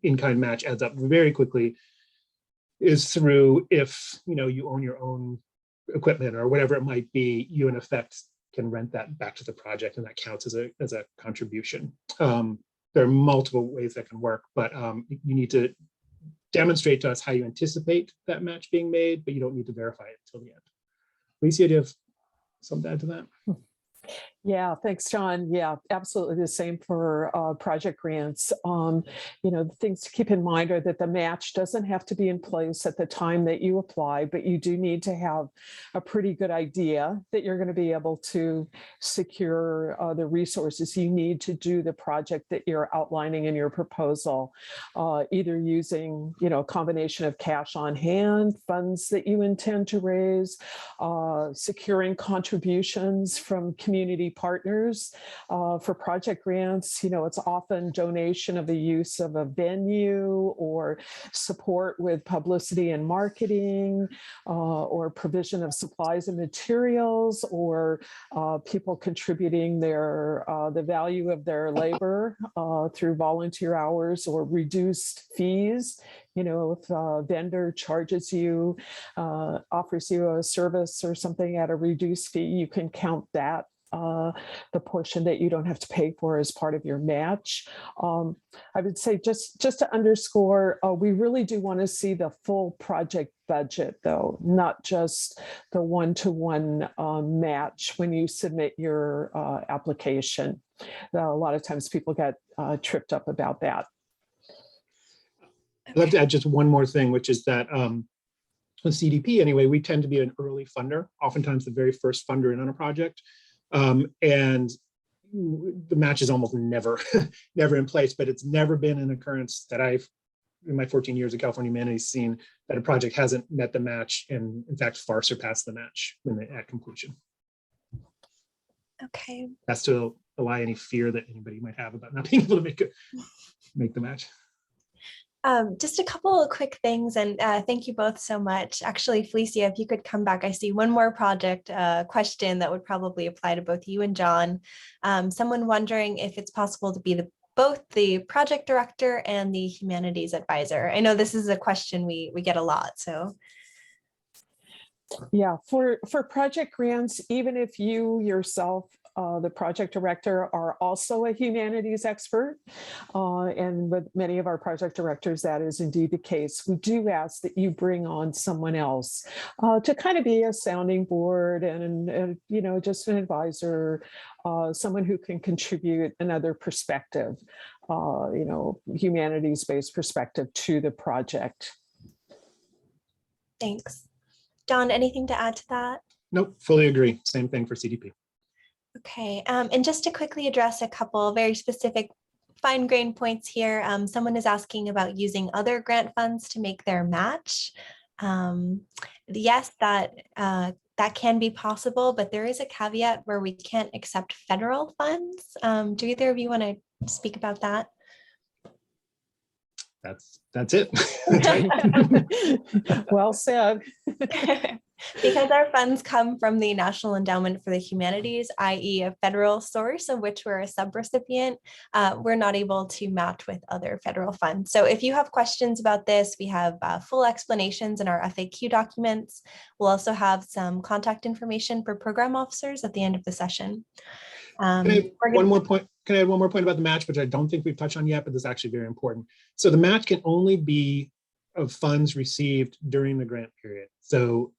[SPEAKER 4] in-kind match adds up very quickly is through if you own your own equipment or whatever it might be, you in effect can rent that back to the project, and that counts as a contribution. There are multiple ways that can work, but you need to demonstrate to us how you anticipate that match being made, but you don't need to verify it until the end. Alicia, do you have something to add to that?
[SPEAKER 5] Yeah, thanks, John. Yeah, absolutely the same for project grants. The things to keep in mind are that the match doesn't have to be in place at the time that you apply, but you do need to have a pretty good idea that you're going to be able to secure the resources you need to do the project that you're outlining in your proposal, either using, a combination of cash on hand, funds that you intend to raise, securing contributions from community community partners. For project grants, it's often donation of the use of a venue or support with publicity and marketing, or provision of supplies and materials, or people contributing the value of their labor through volunteer hours or reduced fees. If a vendor charges you, offers you a service or something at a reduced fee, you can count that, the portion that you don't have to pay for as part of your match. I would say just to underscore, we really do want to see the full project budget, though, not just the one-to-one match when you submit your application. A lot of times people get tripped up about that.
[SPEAKER 4] I'd like to add just one more thing, which is that with CDP anyway, we tend to be an early funder, oftentimes the very first funder in on a project. And the match is almost never, never in place, but it's never been an occurrence that I've, in my 14 years of California Humanities, seen that a project hasn't met the match and in fact far surpassed the match when they at completion.
[SPEAKER 1] Okay.
[SPEAKER 4] That's to allay any fear that anybody might have about not being able to make the match.
[SPEAKER 1] Just a couple of quick things, and thank you both so much. Actually, Felicia, if you could come back, I see one more project question that would probably apply to both you and John. Someone wondering if it's possible to be both the project director and the humanities advisor. I know this is a question we get a lot, so.
[SPEAKER 5] Yeah, for project grants, even if you yourself, the project director, are also a humanities expert, and with many of our project directors, that is indeed the case. We do ask that you bring on someone else to kind of be a sounding board and just an advisor, someone who can contribute another perspective, humanities-based perspective to the project.
[SPEAKER 1] Thanks. Don, anything to add to that?
[SPEAKER 4] Nope, fully agree. Same thing for CDP.
[SPEAKER 1] Okay, and just to quickly address a couple very specific fine-grained points here, someone is asking about using other grant funds to make their match. Yes, that can be possible, but there is a caveat where we can't accept federal funds. Do either of you want to speak about that?
[SPEAKER 4] That's it.
[SPEAKER 5] Well said.
[SPEAKER 1] Because our funds come from the National Endowment for the Humanities, i.e. a federal source of which we're a subrecipient, we're not able to match with other federal funds. So if you have questions about this, we have full explanations in our FAQ documents. We'll also have some contact information for program officers at the end of the session.
[SPEAKER 4] Can I add one more point about the match, which I don't think we've touched on yet, but this is actually very important. So the match can only be of funds received during the grant period. So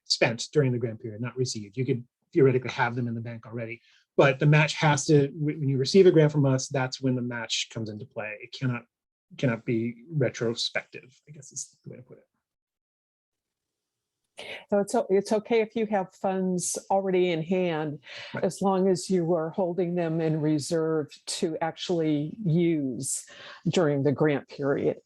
[SPEAKER 4] spent during the grant period, not received. You could theoretically have them in the bank already, but the match has to, when you receive a grant from us, that's when the match comes into play. It cannot be retrospective, I guess is the way to put it.
[SPEAKER 5] So it's okay if you have funds already in hand, right, as long as you are holding them in reserve to actually use during the grant period.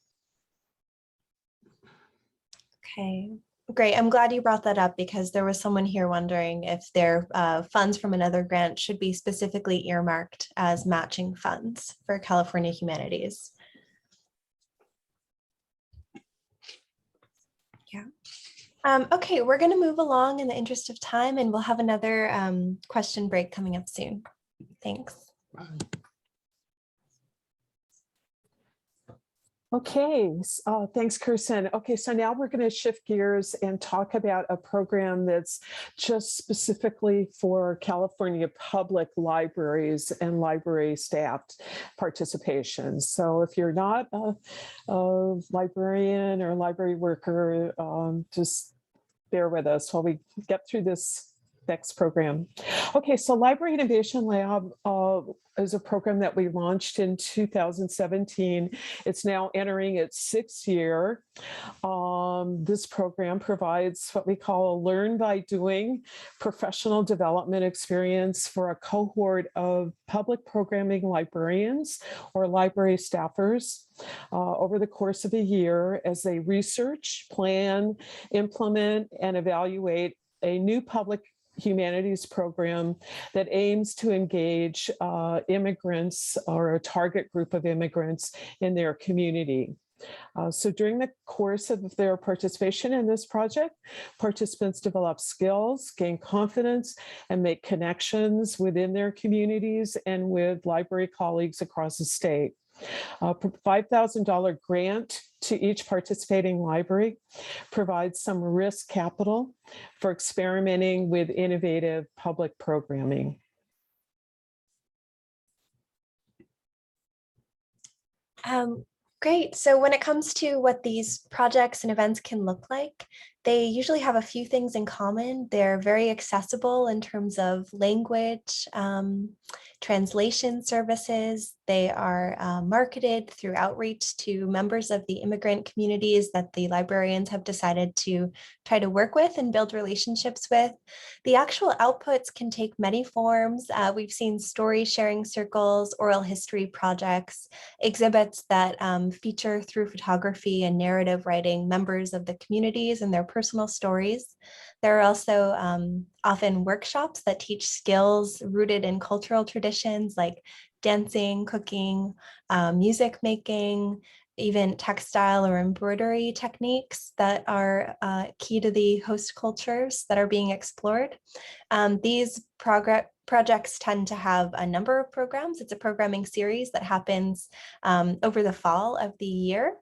[SPEAKER 1] Okay, great. I'm glad you brought that up because there was someone here wondering if their funds from another grant should be specifically earmarked as matching funds for California Humanities. Yeah. Okay, we're going to move along in the interest of time, and we'll have another question break coming up soon. Thanks.
[SPEAKER 4] Bye.
[SPEAKER 5] Okay, thanks, Kirsten. Okay, so now we're going to shift gears and talk about a program that's just specifically for California public libraries and library staff participation. So if you're not a librarian or library worker, just bear with us while we get through this next program. Okay, so Library Innovation Lab is a program that we launched in 2017. It's now entering its 6th year. This program provides what we call a learn by doing professional development experience for a cohort of public programming librarians or library staffers over the course of a year as they research, plan, implement, and evaluate a new public humanities program that aims to engage immigrants or a target group of immigrants in their community. So during the course of their participation in this project, participants develop skills, gain confidence, and make connections within their communities and with library colleagues across the state. A $5,000 grant to each participating library provides some risk capital for experimenting with innovative public programming.
[SPEAKER 1] Great. So when it comes to what these projects and events can look like, they usually have a few things in common. They're very accessible in terms of language, translation services. They are marketed through outreach to members of the immigrant communities that the librarians have decided to try to work with and build relationships with. The actual outputs can take many forms. We've seen story sharing circles, oral history projects, exhibits that feature through photography and narrative writing members of the communities and their personal stories. There are also often workshops that teach skills rooted in cultural traditions like dancing, cooking, music making, even textile or embroidery techniques that are key to the host cultures that are being explored. These projects tend to have a number of programs. It's a programming series that happens over the fall of the year.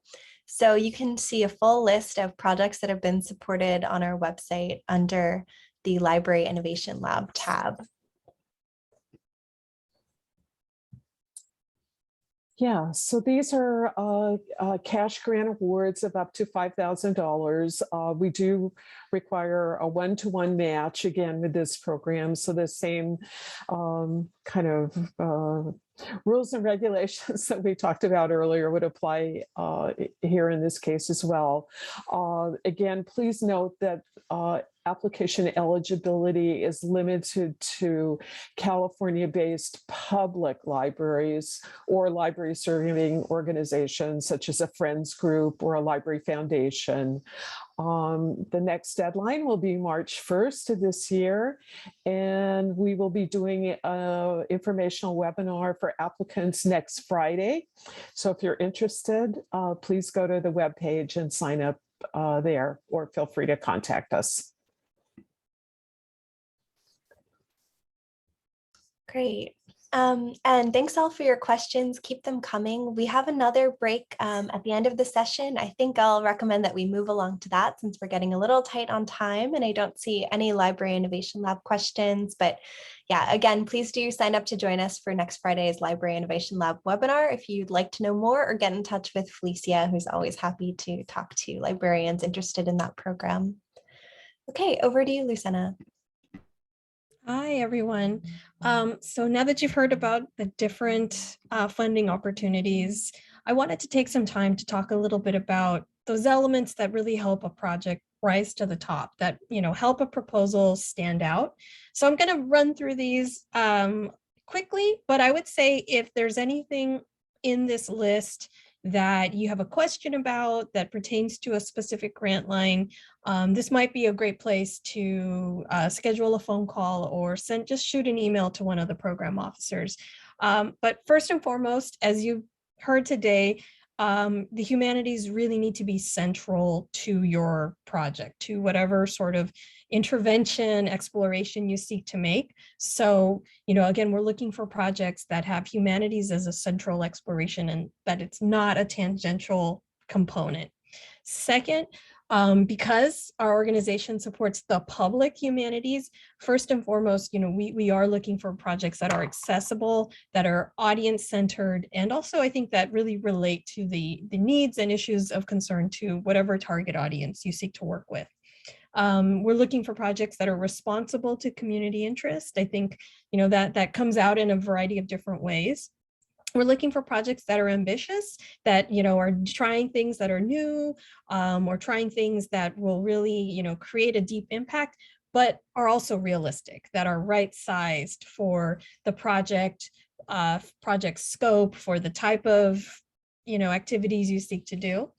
[SPEAKER 1] So you can see a full list of projects that have been supported on our website under the Library Innovation Lab tab.
[SPEAKER 5] Yeah, so these are cash grant awards of up to $5,000. We do require a one-to-one match again with this program. So the same kind of rules and regulations that we talked about earlier would apply here in this case as well. Again, please note that application eligibility is limited to California-based public libraries or library serving organizations such as a Friends Group or a library foundation. The next deadline will be March 1st of this year, and we will be doing an informational webinar for applicants next Friday. So if you're interested, please go to the webpage and sign up there, or feel free to contact us.
[SPEAKER 1] Great. And thanks all for your questions. Keep them coming. We have another break at the end of the session. I think I'll recommend that we move along to that since we're getting a little tight on time and I don't see any Library Innovation Lab questions. But yeah, again, please do sign up to join us for next Friday's Library Innovation Lab webinar if you'd like to know more, or get in touch with Felicia, who's always happy to talk to librarians interested in that program. Okay, over to you, Luciana.
[SPEAKER 3] Hi, everyone. So now that you've heard about the different funding opportunities, I wanted to take some time to talk a little bit about those elements that really help a project rise to the top, that help a proposal stand out. So I'm going to run through these quickly, but I would say if there's anything in this list that you have a question about that pertains to a specific grant line, this might be a great place to schedule a phone call or just shoot an email to one of the program officers. But first and foremost, as you heard today, the humanities really need to be central to your project, to whatever sort of intervention, exploration you seek to make. So, again, we're looking for projects that have humanities as a central exploration and that it's not a tangential component. Second, because our organization supports the public humanities, first and foremost, we are looking for projects that are accessible, that are audience-centered, and also I think that really relate to the needs and issues of concern to whatever target audience you seek to work with. We're looking for projects that are responsible to community interest. I think, that comes out in a variety of different ways. We're looking for projects that are ambitious, that are trying things that are new, or trying things that will really create a deep impact, but are also realistic, that are right-sized for the project scope, for the type of activities you seek to do.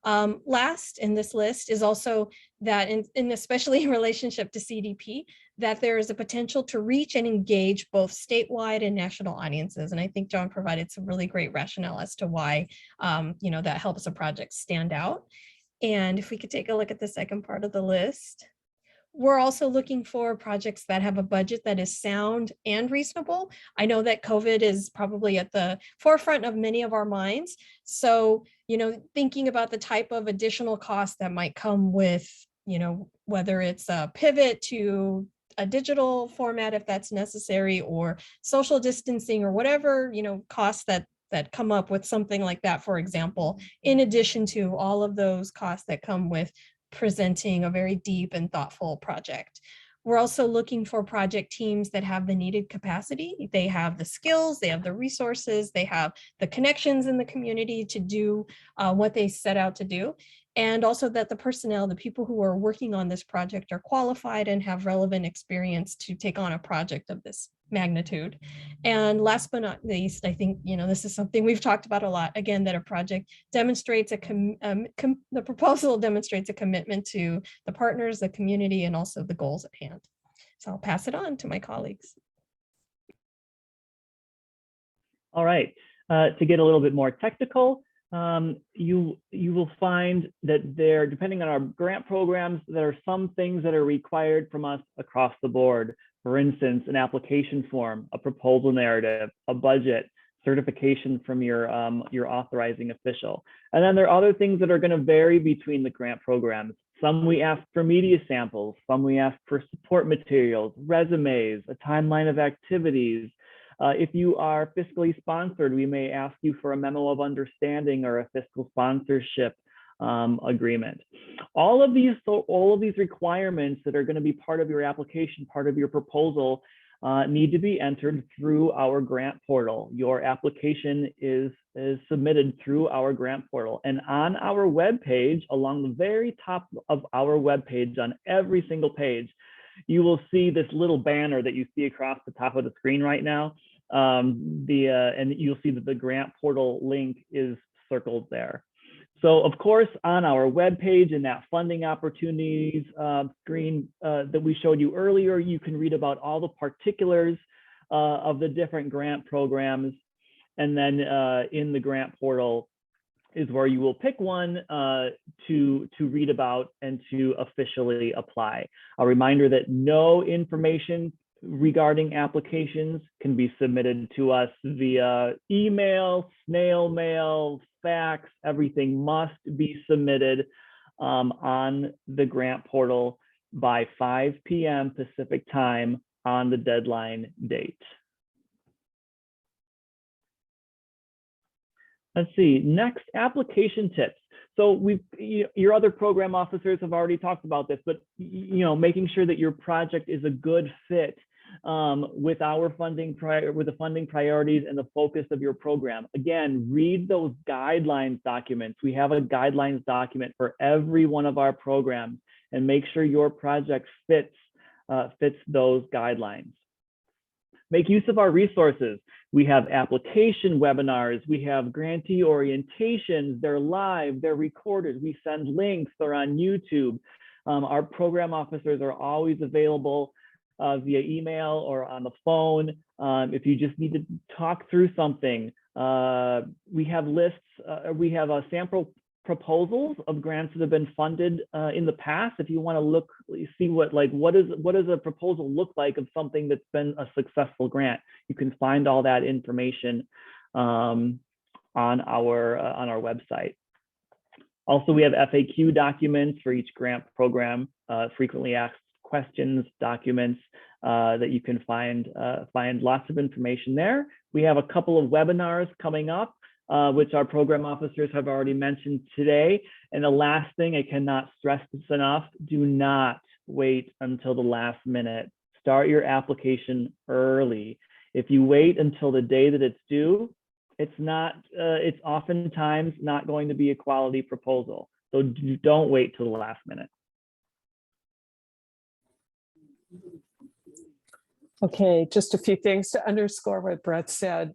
[SPEAKER 3] Last in this list is also that in especially in relationship to CDP, that there is a potential to reach and engage both statewide and national audiences. And I think John provided some really great rationale as to why that helps a project stand out. And if we could take a look at the second part of the list, we're also looking for projects that have a budget that is sound and reasonable. I know that COVID is probably at the forefront of many of our minds. So, thinking about the type of additional costs that might come with, whether it's a pivot to a digital format, if that's necessary, or social distancing or whatever, costs that come up with something like that, for example, in addition to all of those costs that come with presenting a very deep and thoughtful project. We're also looking for project teams that have the needed capacity. They have the skills, they have the resources, they have the connections in the community to do what they set out to do. And also that the personnel, the people who are working on this project are qualified and have relevant experience to take on a project of this magnitude. And last but not least, I think, this is something we've talked about a lot, again, that a project demonstrates the proposal demonstrates a commitment to the partners, the community, and also the goals at hand. So I'll pass it on to my colleagues.
[SPEAKER 2] All right, to get a little bit more technical, you will find that there, depending on our grant programs, there are some things that are required from us across the board. For instance, an application form, a proposal narrative, a budget, certification from your authorizing official. And then there are other things that are going to vary between the grant programs. Some we ask for media samples, some we ask for support materials, resumes, a timeline of activities. If you are fiscally sponsored, we may ask you for a memo of understanding or a fiscal sponsorship agreement. All of these requirements that are going to be part of your application, part of your proposal, need to be entered through our grant portal. Your application is submitted through our grant portal. And on our webpage, along the very top of our webpage, on every single page, you will see this little banner that you see across the top of the screen right now. And you'll see that the grant portal link is circled there. So of course, on our webpage in that funding opportunities screen that we showed you earlier, you can read about all the particulars of the different grant programs. And then in the grant portal is where you will pick one to read about and to officially apply. A reminder that no information regarding applications can be submitted to us via email, snail mail, fax. Everything must be submitted on the grant portal by 5 p.m. Pacific time on the deadline date. Let's see, next, application tips. So your other program officers have already talked about this, but making sure that your project is a good fit with our funding with the funding priorities and the focus of your program. Again, read those guidelines documents. We have a guidelines document for every one of our programs, and make sure your project fits those guidelines. Make use of our resources. We have application webinars, we have grantee orientations, they're live, they're recorded, we send links, they're on YouTube. Our program officers are always available via email or on the phone. If you just need to talk through something, we have lists, we have sample proposals of grants that have been funded in the past. If you want to see what does a proposal look like of something that's been a successful grant, you can find all that information on our website. Also, we have FAQ documents for each grant program, frequently asked questions documents that you can find lots of information there. We have a couple of webinars coming up, which our program officers have already mentioned today. And the last thing, I cannot stress this enough, do not wait until the last minute. Start your application early. If you wait until the day that it's due, it's oftentimes not going to be a quality proposal. So don't wait till the last minute.
[SPEAKER 5] Okay, just a few things to underscore what Brett said.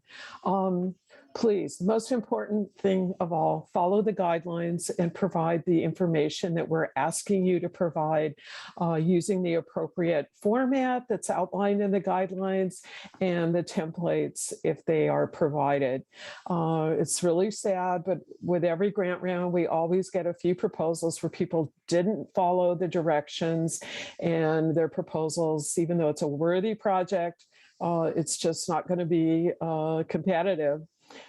[SPEAKER 5] Please, the most important thing of all, follow the guidelines and provide the information that we're asking you to provide using the appropriate format that's outlined in the guidelines and the templates if they are provided. It's really sad, but with every grant round, we always get a few proposals where people didn't follow the directions and their proposals, even though it's a worthy project, it's just not going to be competitive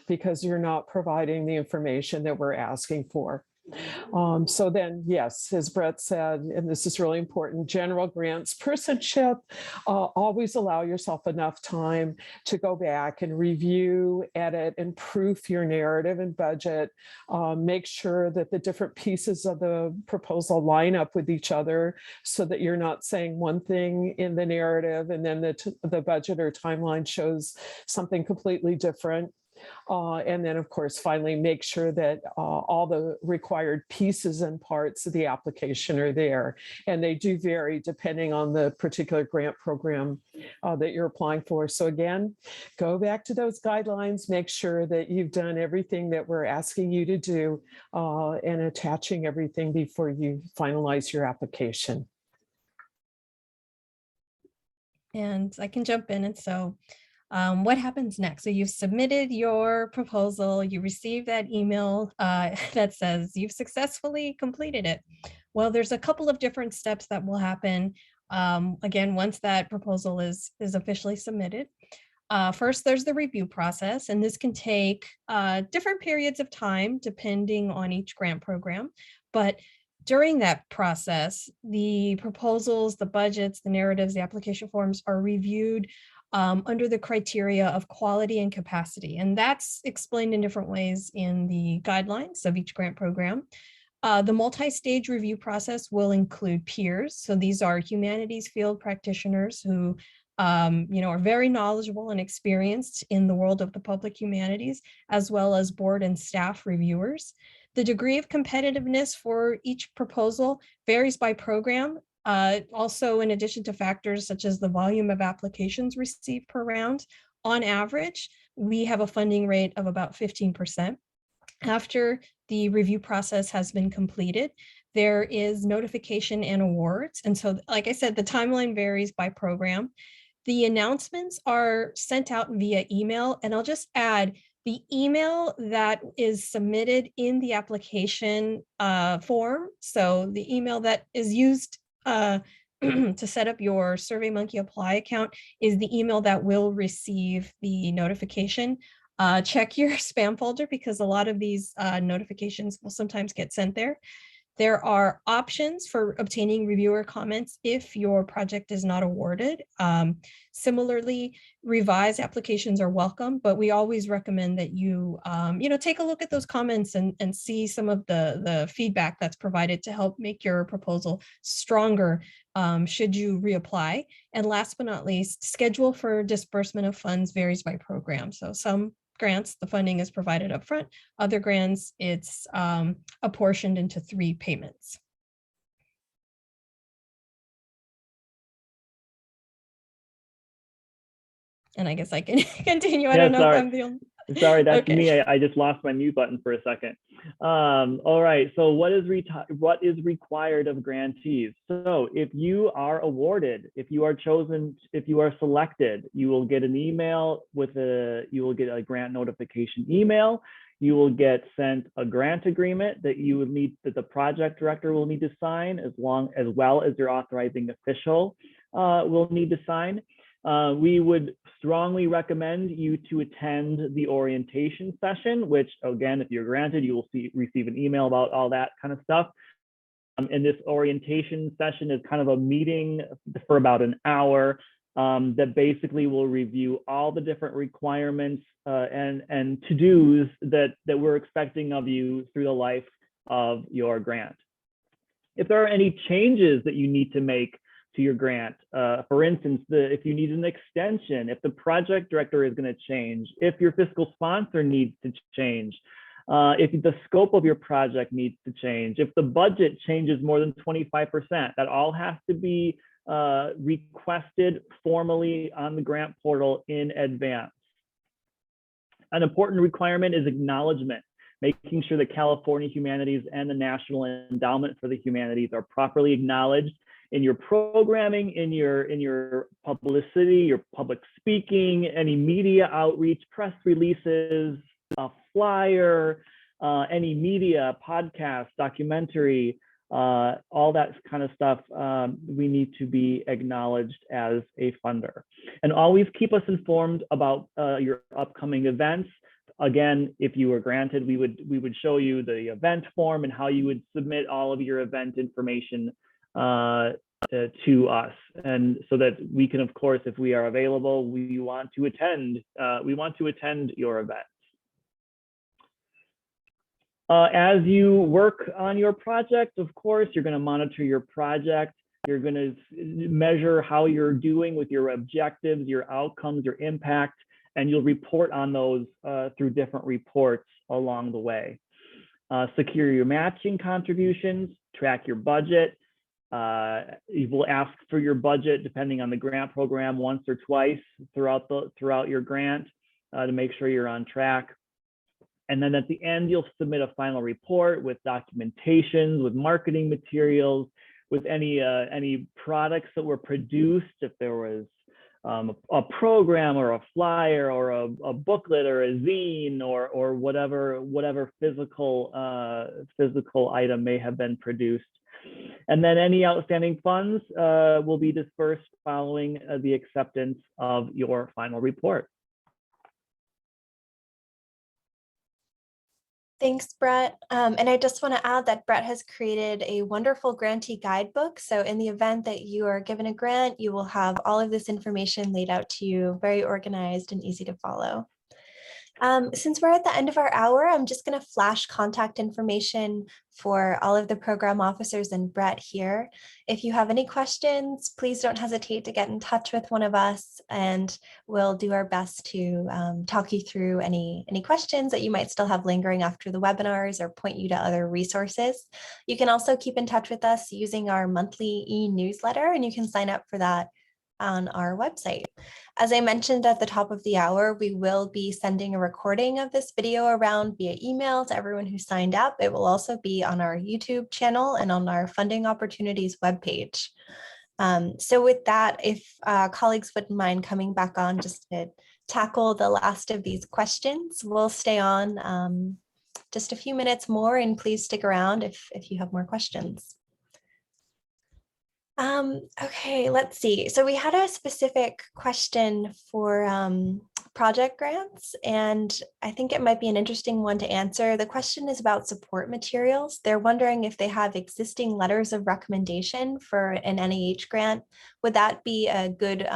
[SPEAKER 5] because you're not providing the information that we're asking for. So then, yes, as Brett said, and this is really important, general grants personship, always allow yourself enough time to go back and review, edit, and proof your narrative and budget. Make sure that the different pieces of the proposal line up with each other so that you're not saying one thing in the narrative and then the budget or timeline shows something completely different. And then, of course, finally, make sure that all the required pieces and parts of the application are there. And they do vary depending on the particular grant program that you're applying for. So again, go back to those guidelines, make sure that you've done everything that we're asking you to do and attaching everything before you finalize your application.
[SPEAKER 3] And I can jump in. And so what happens next? So you've submitted your proposal, you receive that email that says you've successfully completed it. Well, there's a couple of different steps that will happen. Again, once that proposal is officially submitted. First, there's the review process, and this can take different periods of time depending on each grant program. But during that process, the proposals, the budgets, the narratives, the application forms are reviewed under the criteria of quality and capacity. And that's explained in different ways in the guidelines of each grant program. The multi-stage review process will include peers. So these are humanities field practitioners who are very knowledgeable and experienced in the world of the public humanities, as well as board and staff reviewers. The degree of competitiveness for each proposal varies by program. Also, in addition to factors such as the volume of applications received per round, on average, we have a funding rate of about 15%. After the review process has been completed, there is notification and awards. And so, like I said, the timeline varies by program. The announcements are sent out via email, and I'll just add, the email that is submitted in the application form, so the email that is used to set up your SurveyMonkey Apply account is the email that will receive the notification. Check your spam folder because a lot of these notifications will sometimes get sent there. There are options for obtaining reviewer comments if your project is not awarded. Similarly, revised applications are welcome, but we always recommend that you, take a look at those comments and see some of the feedback that's provided to help make your proposal stronger should you reapply. And last but not least, schedule for disbursement of funds varies by program. So some grants, the funding is provided up front. Other grants, it's apportioned into 3 payments. And I guess I can continue. I don't know if I'm the only.
[SPEAKER 2] Sorry, that's
[SPEAKER 3] Okay.
[SPEAKER 2] me. I just lost my mute button for a second. All right. So what is required of grantees? So if you are awarded, if you are chosen, if you are selected, you will get an email with you will get a grant notification email. You will get sent a grant agreement that that the project director will need to sign, as well as your authorizing official will need to sign. We would strongly recommend you to attend the orientation session, which again, if you're granted, you will receive an email about all that kind of stuff. And this orientation session is kind of a meeting for about an hour that basically will review all the different requirements and to-dos that we're expecting of you through the life of your grant. If there are any changes that you need to make to your grant. For instance, if you need an extension, if the project director is going to change, if your fiscal sponsor needs to change, if the scope of your project needs to change, if the budget changes more than 25%, that all has to be requested formally on the grant portal in advance. An important requirement is acknowledgement, making sure that California Humanities and the National Endowment for the Humanities are properly acknowledged in your programming, in your publicity, your public speaking, any media outreach, press releases, a flyer, any media, podcast, documentary, all that kind of stuff. We need to be acknowledged as a funder. And always keep us informed about your upcoming events. Again, if you were granted, we would show you the event form and how you would submit all of your event information to us, and so that we can, of course, if we are available, we want to attend your events. As you work on your project, of course, you're going to monitor your project. You're going to measure how you're doing with your objectives, your outcomes, your impact, and you'll report on those through different reports along the way. Secure your matching contributions, track your budget. You will ask for your budget depending on the grant program once or twice throughout your grant to make sure you're on track. And then at the end, you'll submit a final report with documentations, with marketing materials, with any products that were produced, if there was a program or a flyer or a booklet or a zine or whatever physical item may have been produced. And then any outstanding funds will be dispersed following the acceptance of your final report.
[SPEAKER 1] Thanks, Brett. And I just want to add that Brett has created a wonderful grantee guidebook. So in the event that you are given a grant, you will have all of this information laid out to you, very organized and easy to follow. Since we're at the end of our hour, I'm just going to flash contact information for all of the program officers and Brett here. If you have any questions, please don't hesitate to get in touch with one of us, and we'll do our best to talk you through any questions that you might still have lingering after the webinars or point you to other resources. You can also keep in touch with us using our monthly e-newsletter, and you can sign up for that on our website. As I mentioned at the top of the hour, we will be sending a recording of this video around via email to everyone who signed up. It will also be on our YouTube channel and on our Funding Opportunities webpage. So with that, if colleagues wouldn't mind coming back on just to tackle the last of these questions, we'll stay on just a few minutes more, and please stick around if you have more questions. Okay, let's see. So we had a specific question for project grants, and I think it might be an interesting one to answer. The question is about support materials. They're wondering if they have existing letters of recommendation for an NIH grant. Would that be a good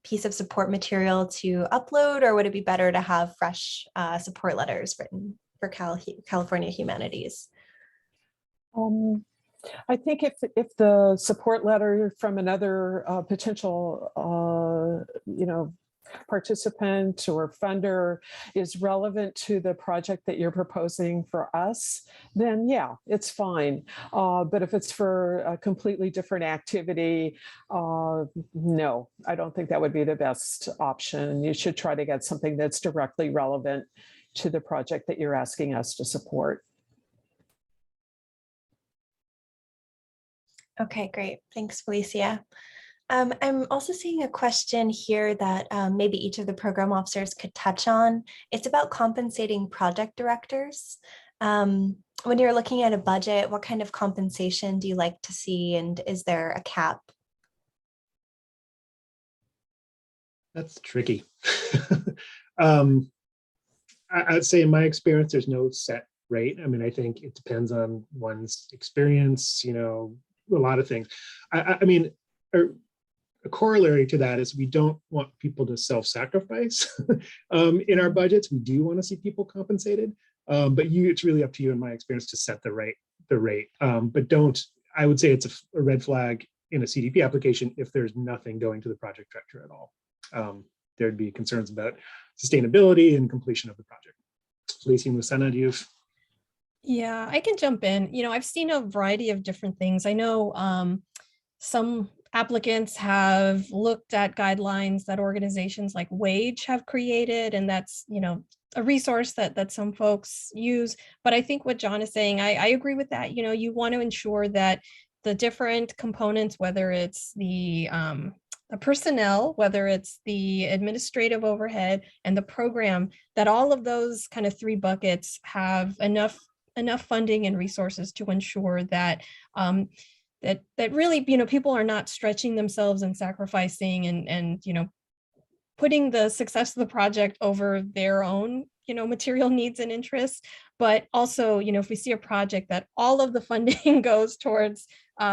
[SPEAKER 1] piece of support material to upload, or would it be better to have fresh support letters written for California Humanities?
[SPEAKER 5] I think if the support letter from another potential, participant or funder is relevant to the project that you're proposing for us, then yeah, it's fine. But if it's for a completely different activity, no, I don't think that would be the best option. You should try to get something that's directly relevant to the project that you're asking us to support.
[SPEAKER 1] Okay, great. Thanks, Felicia. I'm also seeing a question here that maybe each of the program officers could touch on. It's about compensating project directors. When you're looking at a budget, what kind of compensation do you like to see, and is there a cap?
[SPEAKER 4] That's tricky. I'd say in my experience, there's no set rate. I mean, I think it depends on one's experience, a lot of things. I mean, a corollary to that is we don't want people to self-sacrifice in our budgets. We do want to see people compensated, but it's really up to you, in my experience, to set the rate. But I would say it's a red flag in a CDP application if there's nothing going to the project director at all. There'd be concerns about sustainability and completion of the project. Felicia and Luciana, do you?
[SPEAKER 3] Yeah, I can jump in. I've seen a variety of different things. I know some applicants have looked at guidelines that organizations like Wage have created, and that's, a resource that some folks use. But I think what John is saying, I agree with that. You know, you want to ensure that the different components, whether it's the personnel, whether it's the administrative overhead and the program, that all of those kind of three buckets have enough funding and resources to ensure that that really, you know, people are not stretching themselves and sacrificing and you know, putting the success of the project over their own, you know, material needs and interests. But also, you know, if we see a project that all of the funding goes towards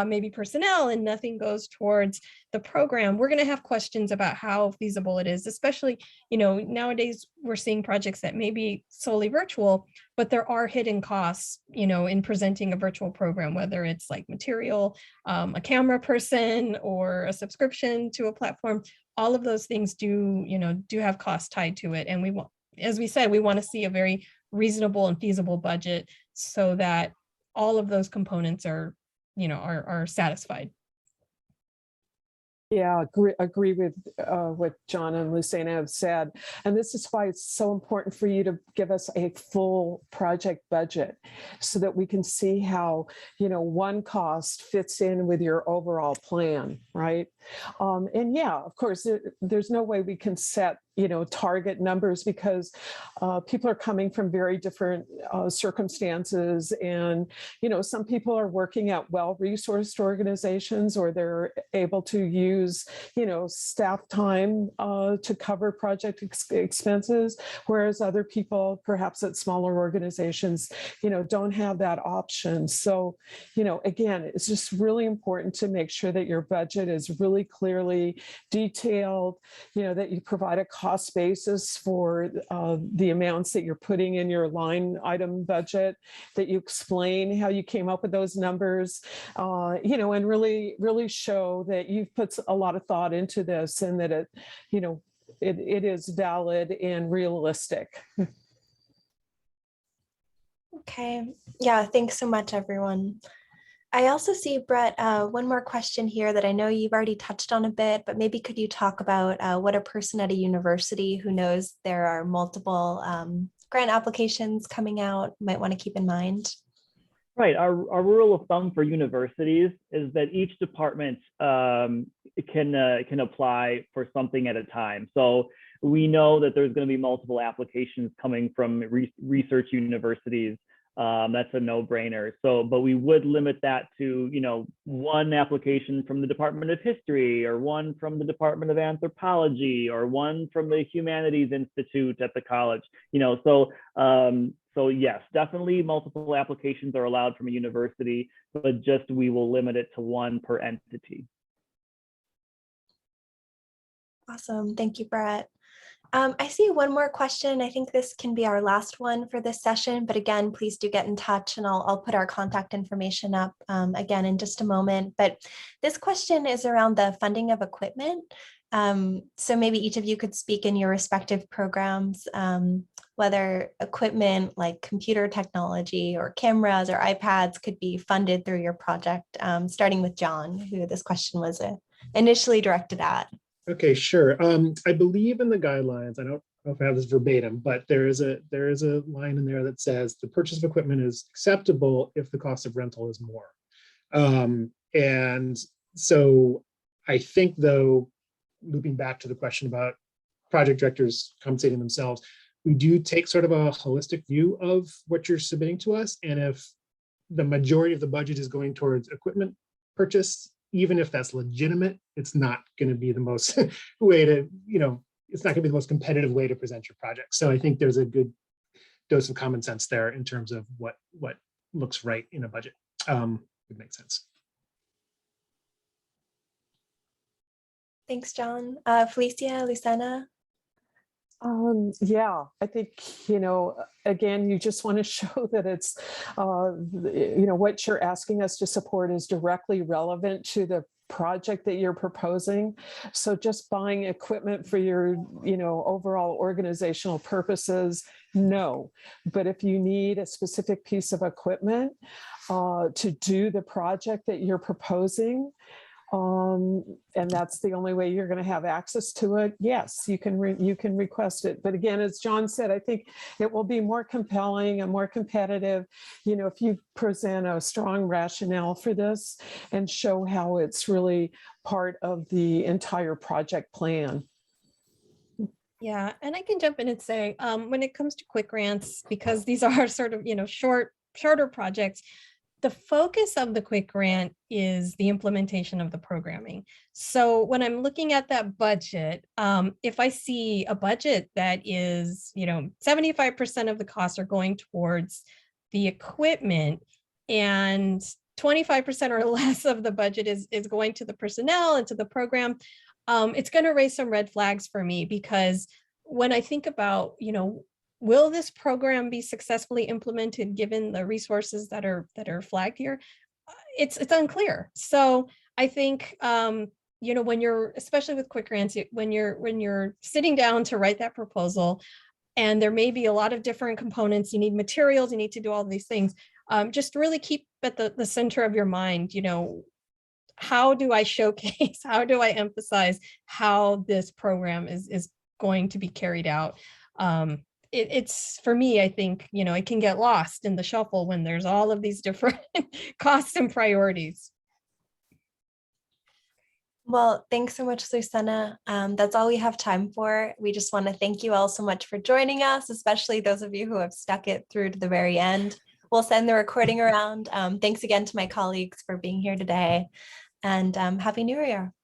[SPEAKER 3] maybe personnel and nothing goes towards the program, we're going to have questions about how feasible it is, especially, you know, nowadays we're seeing projects that may be solely virtual, but there are hidden costs, you know, in presenting a virtual program, whether it's like material, a camera person, or a subscription to a platform. All of those things do, you know, do have costs tied to it. And we want, as we said, we want to see a very reasonable and feasible budget so that all of those components are, you know, are satisfied.
[SPEAKER 5] Yeah, agree with what John and Lucena have said. And this is why it's so important for you to give us a full project budget so that we can see how, you know, one cost fits in with your overall plan, right? And yeah, of course, there's no way we can set, you know, target numbers because people are coming from very different circumstances. And, you know, some people are working at well-resourced organizations, or they're able to use, you know, staff time to cover project expenses, whereas other people, perhaps at smaller organizations, you know, don't have that option. So, you know, again, it's just really important to make sure that your budget is really clearly detailed, you know, that you provide a cost basis for the amounts that you're putting in your line item budget, that you explain how you came up with those numbers, you know, and really show that you've put a lot of thought into this and that it, you know, it is valid and realistic.
[SPEAKER 1] Okay. Yeah, thanks so much, everyone. I also see, Brett, one more question here that I know you've already touched on a bit, but maybe could you talk about what a person at a university who knows there are multiple grant applications coming out might want to keep in mind?
[SPEAKER 2] Right. Our rule of thumb for universities is that each department can apply for something at a time. So we know that there's going to be multiple applications coming from research universities. That's a no-brainer. So, but we would limit that to, you know, one application from the Department of History, or one from the Department of Anthropology, or one from the Humanities Institute at the college. You know, so yes, definitely multiple applications are allowed from a university, but just we will limit it to one per entity.
[SPEAKER 1] Awesome. Thank you, Brett. I see one more question. I think this can be our last one for this session, but again, please do get in touch and I'll put our contact information up again in just a moment. But this question is around the funding of equipment. So maybe each of you could speak in your respective programs, whether equipment like computer technology or cameras or iPads could be funded through your project, starting with John, who this question was initially directed at.
[SPEAKER 4] Okay, sure. I believe in the guidelines, I don't know if I have this verbatim, but there is a line in there that says the purchase of equipment is acceptable if the cost of rental is more. And so I think, though, looping back to the question about project directors compensating themselves, we do take sort of a holistic view of what you're submitting to us. And if the majority of the budget is going towards equipment purchase, even if that's legitimate, it's not going to be the most way to, you know, it's not going to be the most competitive way to present your project. So I think there's a good dose of common sense there in terms of what looks right in a budget. Would make sense.
[SPEAKER 1] Thanks, John. Felicia, Lucena?
[SPEAKER 5] Yeah, I think, you know, again, you just want to show that it's, you know, what you're asking us to support is directly relevant to the project that you're proposing. So just buying equipment for your, you know, overall organizational purposes, no. But if you need a specific piece of equipment to do the project that you're proposing, And that's the only way you're going to have access to it. Yes, you can request it. But again, as John said, I think it will be more compelling and more competitive, you know, if you present a strong rationale for this and show how it's really part of the entire project plan.
[SPEAKER 3] Yeah, and I can jump in and say, when it comes to quick grants, because these are sort of, you know, shorter projects, the focus of the quick grant is the implementation of the programming. So when I'm looking at that budget, if I see a budget that is, you know, 75% of the costs are going towards the equipment and 25% or less of the budget is going to the personnel and to the program, it's going to raise some red flags for me, because when I think about, you know, will this program be successfully implemented given the resources that are flagged here? It's unclear. So I think, you know, when you're, especially with quick grants, when you're sitting down to write that proposal, and there may be a lot of different components, you need materials, you need to do all these things, just really keep at the center of your mind, you know, how do I showcase, how do I emphasize how this program is going to be carried out? It's for me, I think, you know, it can get lost in the shuffle when there's all of these different costs and priorities.
[SPEAKER 1] Well, thanks so much, Susanna. That's all we have time for. We just want to thank you all so much for joining us, especially those of you who have stuck it through to the very end. We'll send the recording around. Thanks again to my colleagues for being here today, and Happy New Year.